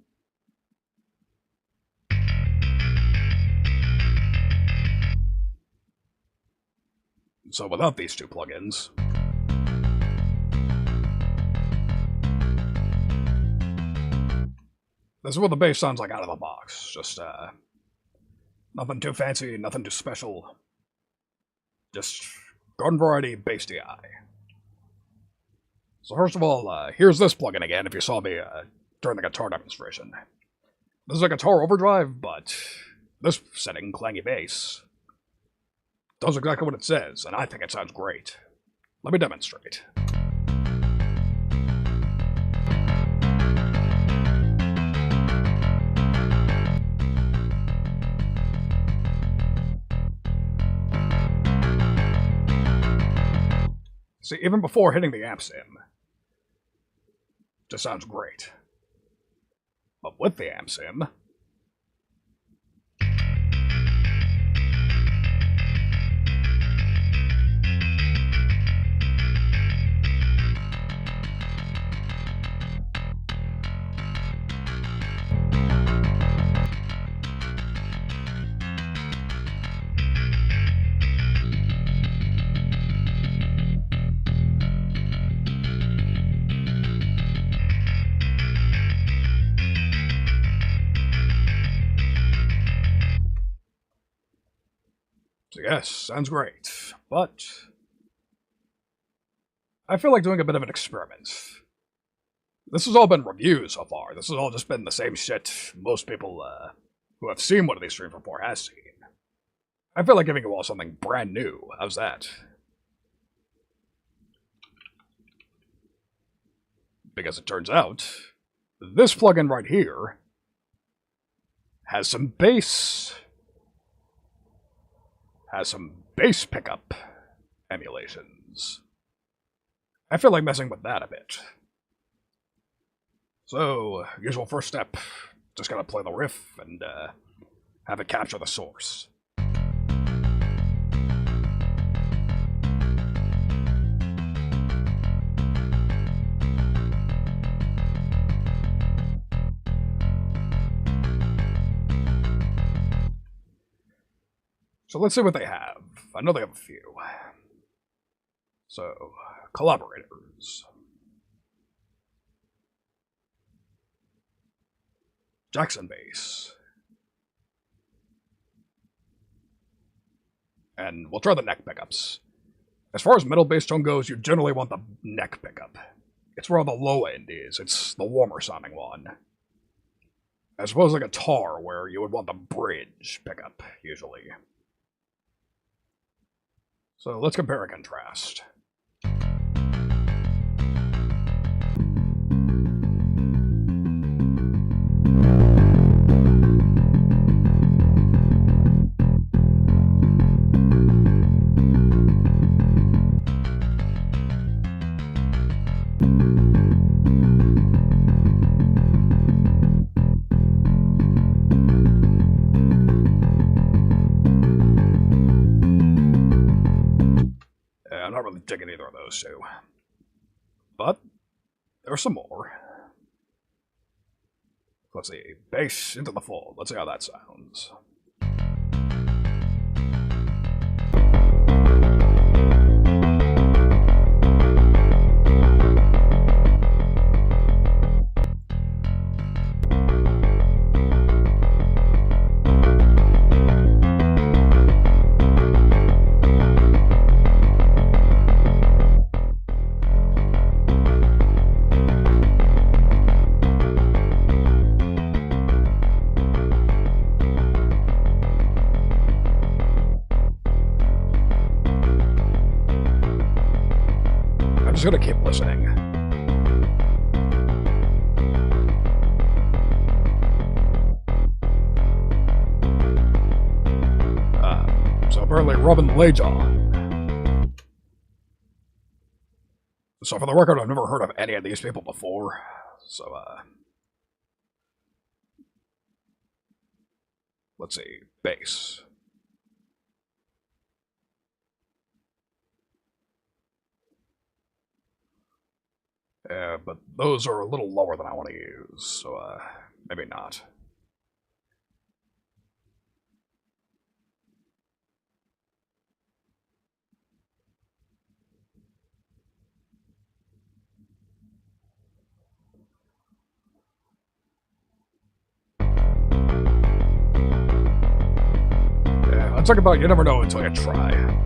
So without these two plugins, this is what the bass sounds like out of the box. Just, nothing too fancy, nothing too special. Just garden variety bass DI. So first of all, here's this plugin again, if you saw me during the guitar demonstration. This is a guitar overdrive, but this setting, clangy bass, does exactly what it says, and I think it sounds great. Let me demonstrate. See, even before hitting the amp sim, just sounds great. But with the amp sim, so yes, sounds great, but I feel like doing a bit of an experiment. This has all been reviews so far. This has all just been the same shit most people who have seen one of these streams before has seen. I feel like giving you all something brand new. How's that? Because it turns out, this plugin right here has some bass pickup emulations. I feel like messing with that a bit. So, usual first step, just gotta play the riff and have it capture the source. So let's see what they have. I know they have a few. So, collaborators. Jackson bass. And we'll try the neck pickups. As far as metal bass tone goes, you generally want the neck pickup. It's where the low end is. It's the warmer sounding one. As opposed to the guitar, where you would want the bridge pickup, usually. So let's compare and contrast. I'm not really digging either of those two. But there's some more. Let's see. Bass into the fold. Let's see how that sounds. I'm just gonna keep listening. So apparently Robin Lejon. So for the record, I've never heard of any of these people before. So, let's see. Bass. But those are a little lower than I want to use, so maybe not. Yeah, I'm talking about you never know until you try.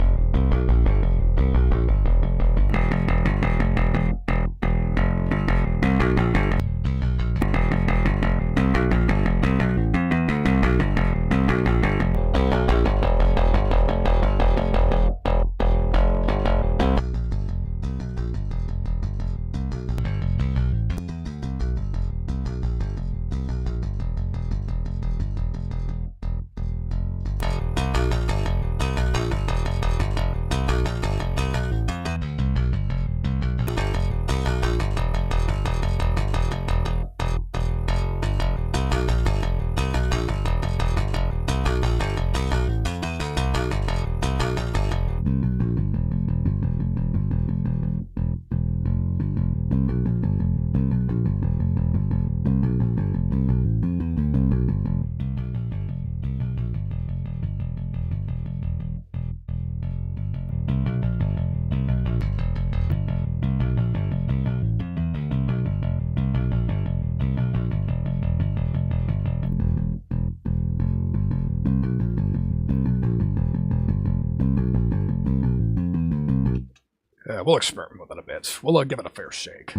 we'll experiment with it a bit. We'll give it a fair shake.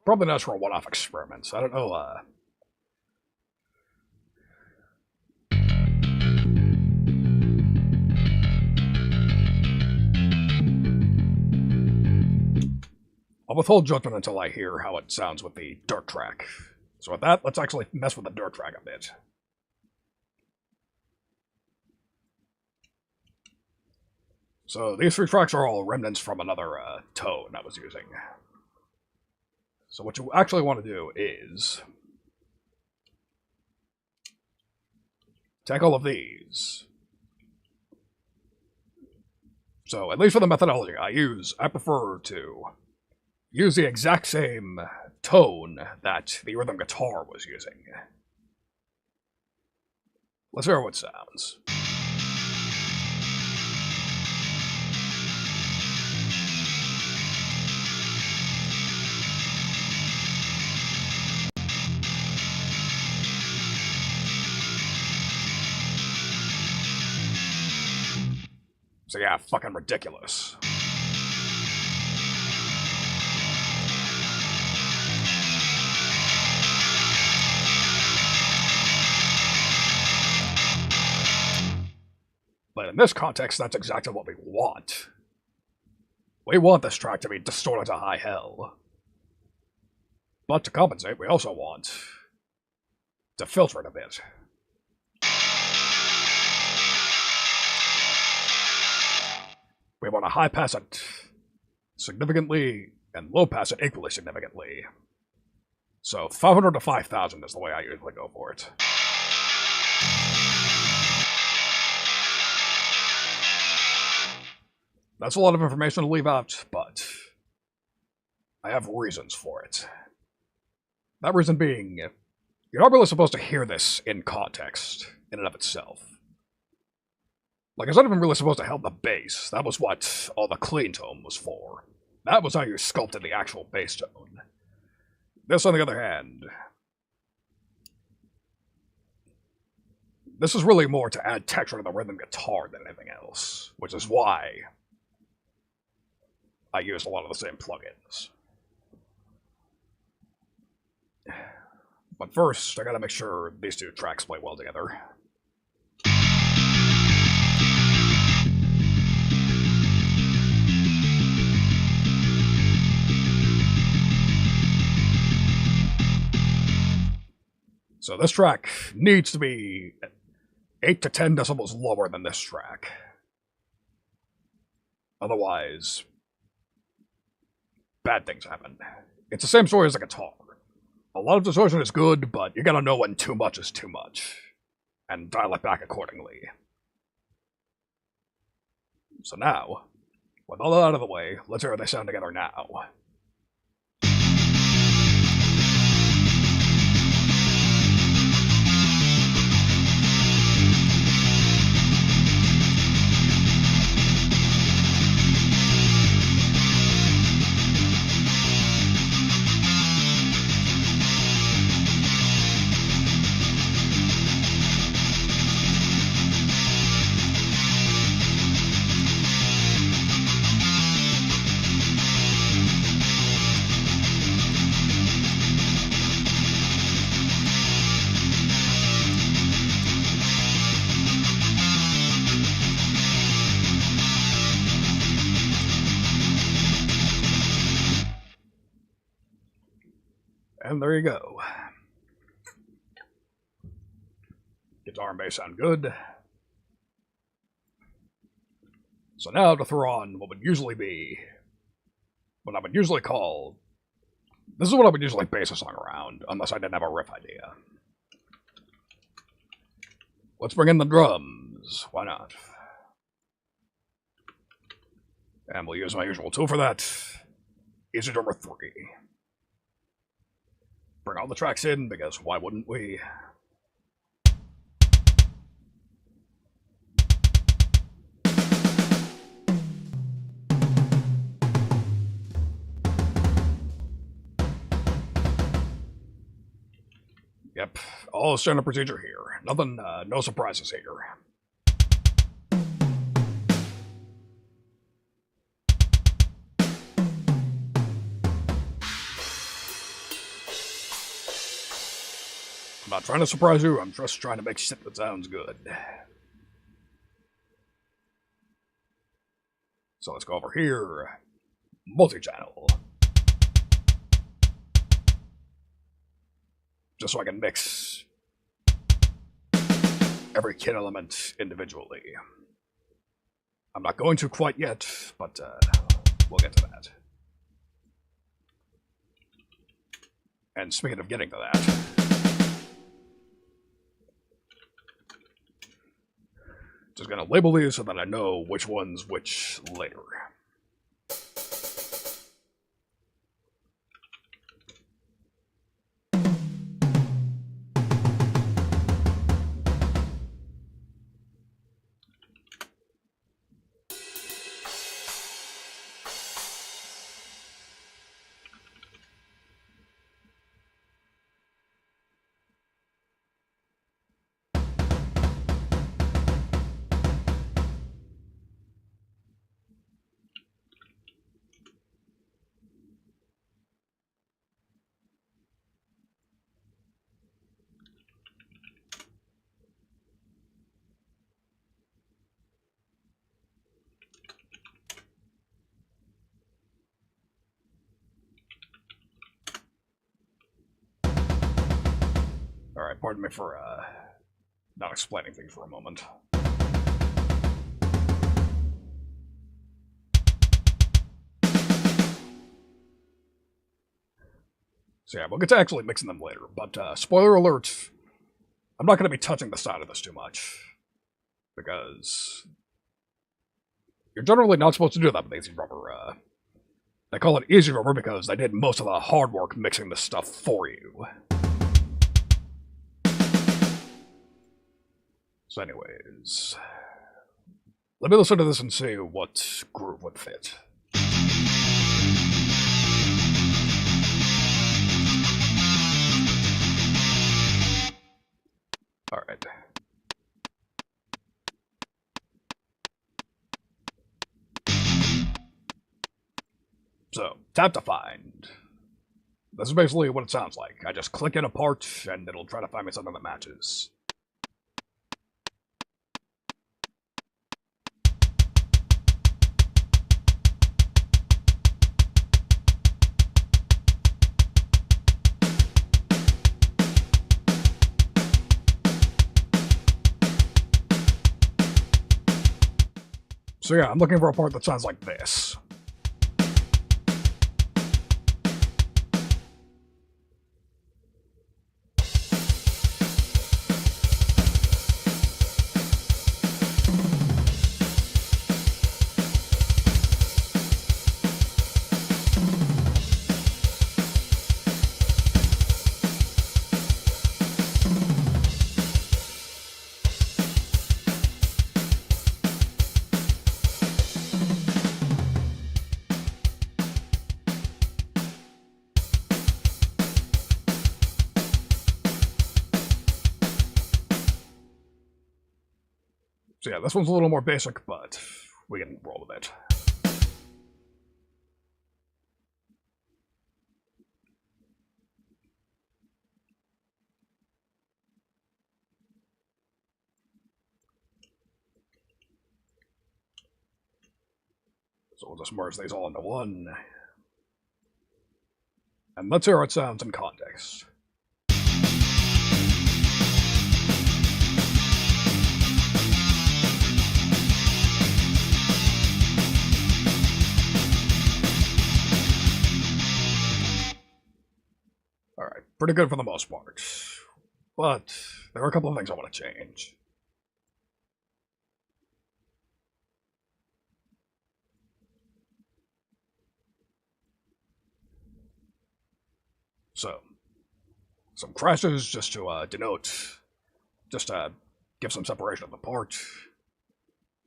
Probably not for one-off experiments. I don't know, I'll withhold judgment until I hear how it sounds with the dirt track. So with that, let's actually mess with the dirt track a bit. So these three tracks are all remnants from another tone I was using. So what you actually want to do is take all of these. So at least for the methodology I prefer to use the exact same tone that the rhythm guitar was using. Let's hear how it sounds. So yeah, fucking ridiculous. But in this context, that's exactly what we want. We want this track to be distorted to high hell. But to compensate, we also want to filter it a bit. We want to high pass it significantly and low pass it equally significantly. So 500 to 5,000 is the way I usually go for it. That's a lot of information to leave out, but I have reasons for it. That reason being, you're not really supposed to hear this in context, in and of itself. Like, it's not even really supposed to help the bass. That was what all the clean tone was for. That was how you sculpted the actual bass tone. This, on the other hand, this is really more to add texture to the rhythm guitar than anything else, which is why I use a lot of the same plugins. But first, I gotta make sure these two tracks play well together. So this track needs to be 8 to 10 decibels lower than this track. Otherwise, bad things happen. It's the same story as a guitar. A lot of distortion is good, but you gotta know when too much is too much, and dial it back accordingly. So now, with all that out of the way, let's hear how they sound together now. And there you go. Guitar and bass sound good. So now to throw on what would usually be, what I would usually call, this is what I would usually base a song around, unless I didn't have a riff idea. Let's bring in the drums. Why not? And we'll use my usual tool for that. Easy Drummer 3. Bring all the tracks in, because why wouldn't we? Yep, all standard procedure here. Nothing, no surprises here. I'm not trying to surprise you, I'm just trying to make shit that sounds good. So let's go over here. Multi-channel. Just so I can mix every kit element individually. I'm not going to quite yet, but we'll get to that. And speaking of getting to that, just gonna label these so that I know which one's which later. Alright, pardon me for not explaining things for a moment. So yeah, we'll get to actually mixing them later, but spoiler alert, I'm not going to be touching the side of this too much, because you're generally not supposed to do that with Easy Drummer. They call it Easy Drummer because they did most of the hard work mixing this stuff for you. So anyways, let me listen to this and see what groove would fit. Alright. So, tap to find. This is basically what it sounds like. I just click in a part, and it'll try to find me something that matches. So yeah, I'm looking for a part that sounds like this. So yeah, this one's a little more basic, but we can roll with it. So we'll just merge these all into one. And let's hear how it sounds in context. pretty good for the most part. But there are a couple of things I want to change. So, some crashes just to denote, just to give some separation of the part.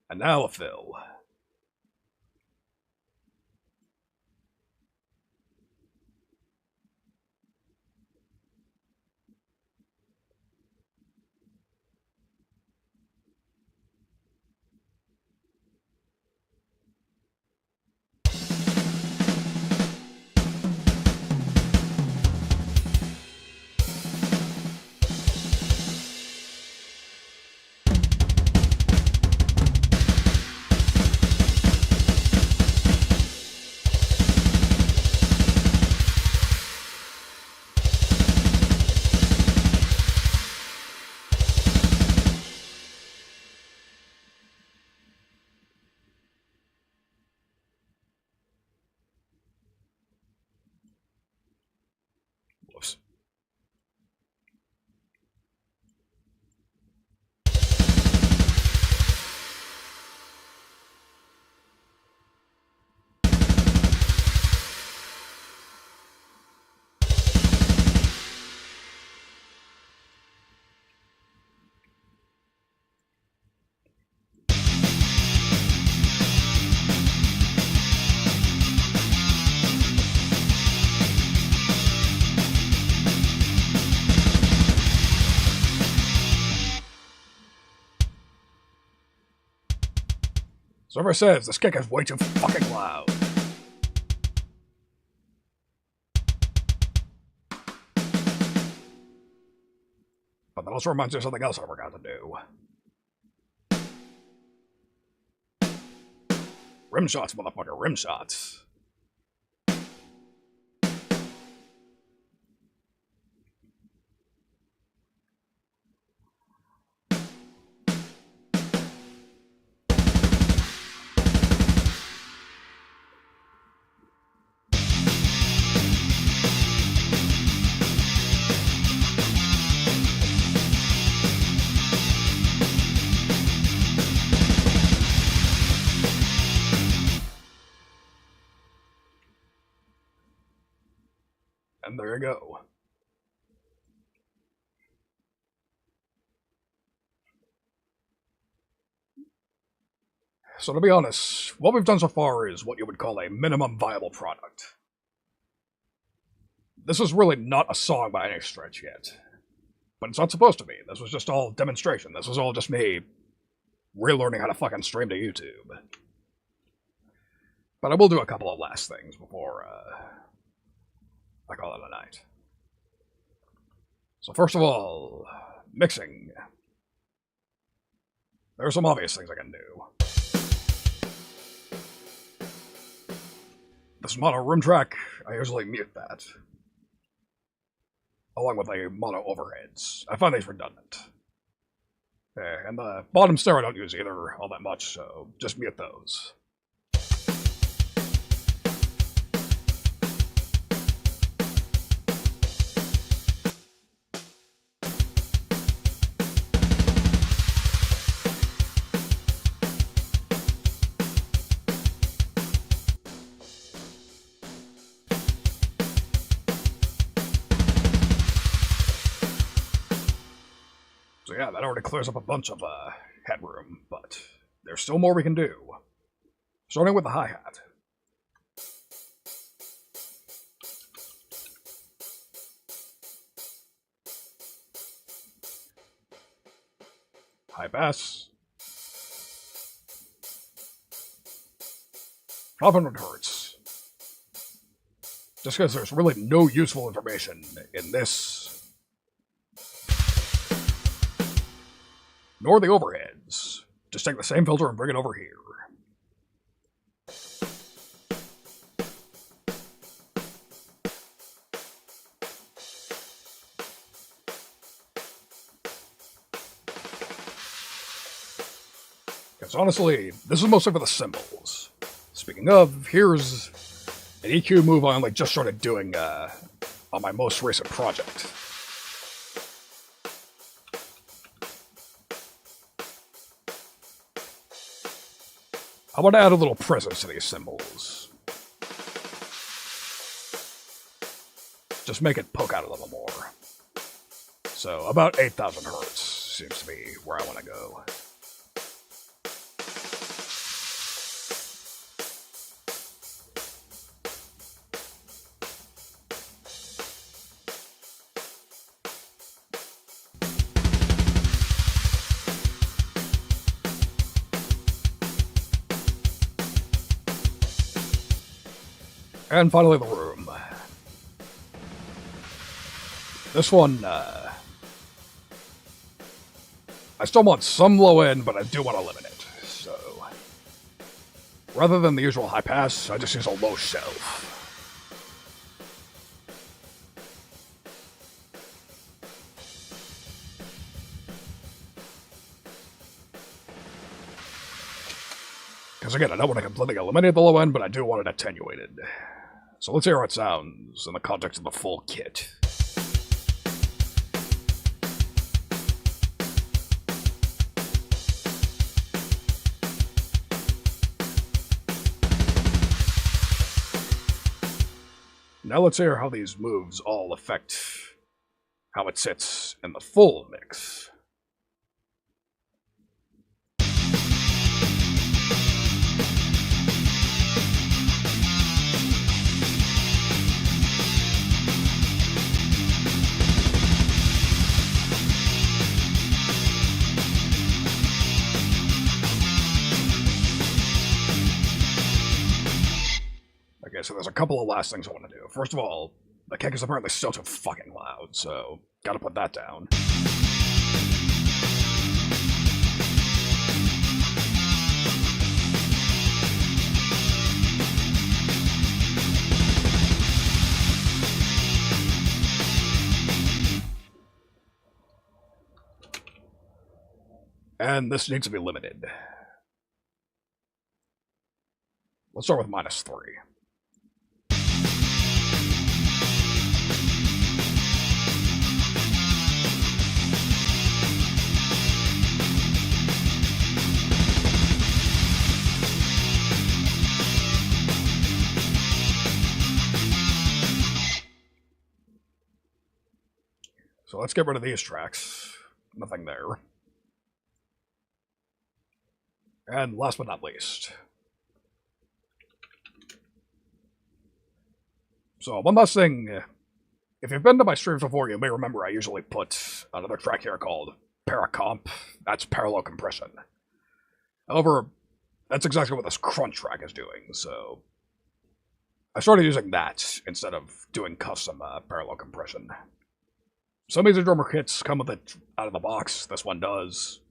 And now a fill. Whoops. Server says this kick is way too fucking loud. But that also reminds me of something else I forgot to do. Rim shots, motherfucker, rim shots. And there you go. So to be honest, what we've done so far is what you would call a minimum viable product. This is really not a song by any stretch yet. But it's not supposed to be. This was just all demonstration. This was all just me relearning how to fucking stream to YouTube. But I will do a couple of last things before, I call it a night. So first of all, mixing. There are some obvious things I can do. This mono room track, I usually mute that. Along with the mono overheads. I find these redundant. And the bottom snare I don't use either all that much, so just mute those. So yeah, that already clears up a bunch of headroom, but there's still more we can do. Starting with the hi-hat. High bass. 500 hertz. Just because there's really no useful information in this. Nor the overheads. Just take the same filter and bring it over here. Because honestly, this is mostly for the cymbals. Speaking of, here's an EQ move I only just started doing on my most recent project. I want to add a little presence to these symbols. Just make it poke out a little more. So about 8,000 hertz seems to be where I want to go. And finally, the room. This one, I still want some low end, but I do want to limit it. So, rather than the usual high pass, I just use a low shelf. Because again, I don't want to completely eliminate the low end, but I do want it attenuated. So let's hear how it sounds in the context of the full kit. Now let's hear how these moves all affect how it sits in the full mix. Okay, so there's a couple of last things I want to do. First of all, the kick is apparently still too fucking loud, so gotta put that down. And this needs to be limited. Let's start with -3. So let's get rid of these tracks. Nothing there. And last but not least. So one last thing. If you've been to my streams before, you may remember I usually put another track here called Paracomp. That's parallel compression. However, that's exactly what this crunch track is doing, so I started using that instead of doing custom parallel compression. Some Easy Drummer kits come with it out of the box. This one does.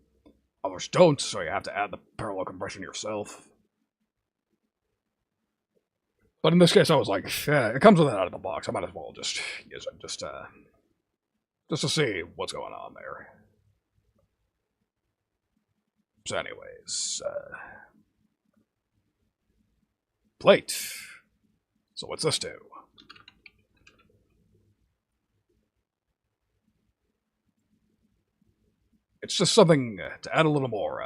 Others don't, so you have to add the parallel compression yourself. But in this case, I was like, yeah, it comes with it out of the box. I might as well just use it, just to see what's going on there. So anyways, plate. So what's this do? It's just something to add a little more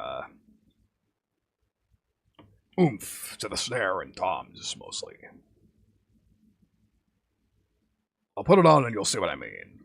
oomph to the snare and toms, mostly. I'll put it on and you'll see what I mean.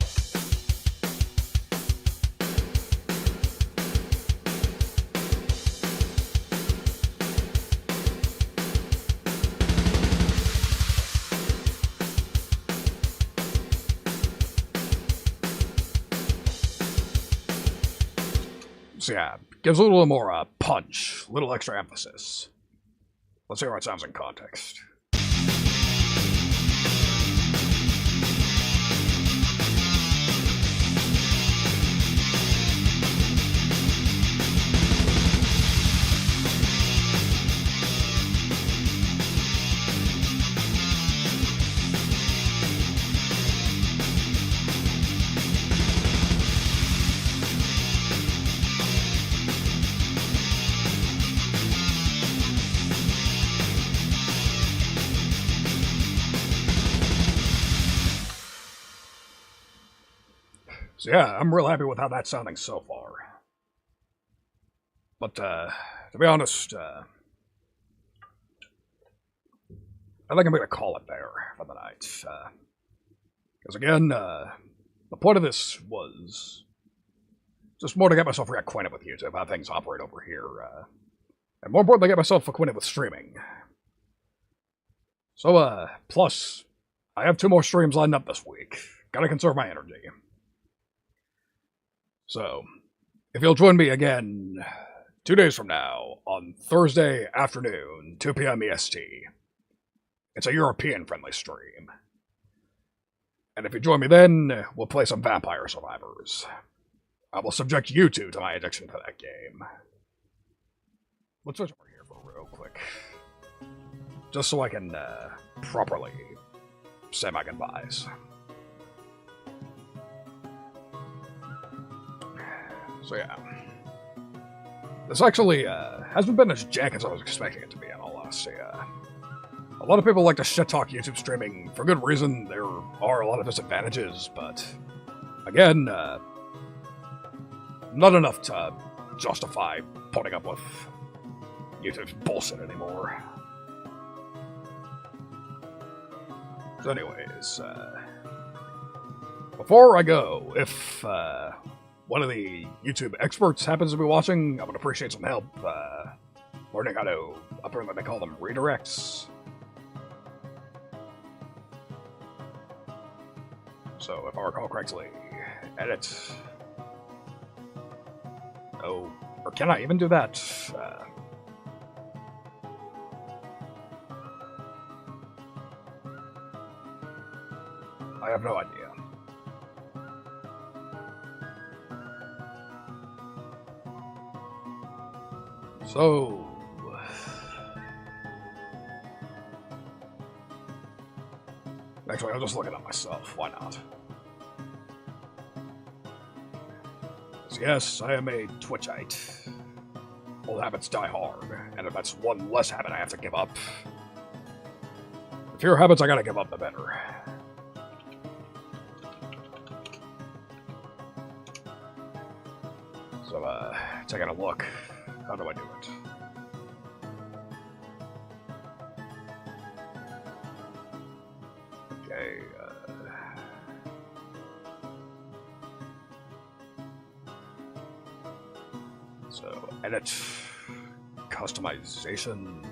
So yeah, gives a little more punch, a little extra emphasis. Let's hear how it sounds in context. So yeah, I'm real happy with how that's sounding so far. But to be honest, I think I'm going to call it there for the night. Because again, the point of this was just more to get myself reacquainted with YouTube, how things operate over here. And more importantly, get myself acquainted with streaming. So, plus, I have 2 more streams lined up this week. Gotta conserve my energy. So, if you'll join me again 2 days from now, on Thursday afternoon, 2 p.m. EST, it's a European-friendly stream. And if you join me then, we'll play some Vampire Survivors. I will subject you two to my addiction to that game. Let's switch over here for real quick. Just so I can, properly say my goodbyes. So yeah. This actually, hasn't been as jank as I was expecting it to be, in all honesty. A lot of people like to shit-talk YouTube streaming for good reason. There are a lot of disadvantages, but again, not enough to justify putting up with YouTube's bullshit anymore. So anyways, before I go, if one of the YouTube experts happens to be watching, I would appreciate some help learning how to, apparently they call them redirects. So, if I recall correctly, edit. Oh, or can I even do that? I have no idea. So... Actually, I'll just look it up myself. Why not? So yes, I am a Twitchite. Old habits die hard, and if that's one less habit I have to give up, the fewer habits I gotta give up, the better. So, taking a look. How do I do it? Okay, so, edit, customization.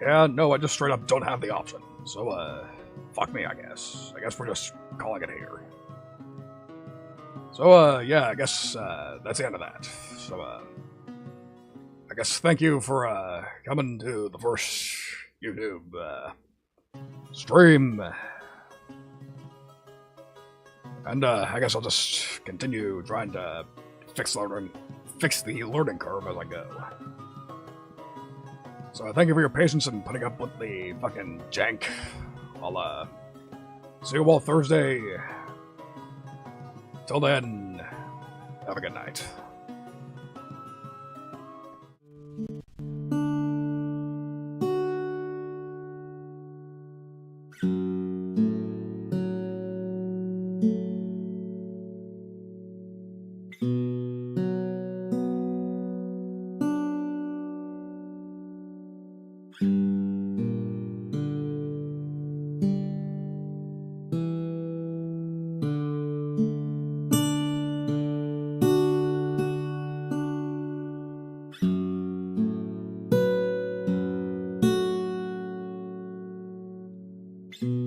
Yeah, no, I just straight up don't have the option. So, fuck me, I guess. I guess we're just calling it here. So, yeah, I guess, that's the end of that. So, I guess thank you for, coming to the first YouTube, stream. And, I guess I'll just continue trying to fix the learning curve as I go. So, thank you for your patience in putting up with the fucking jank. I'll, see you all Thursday. Till then, have a good night. you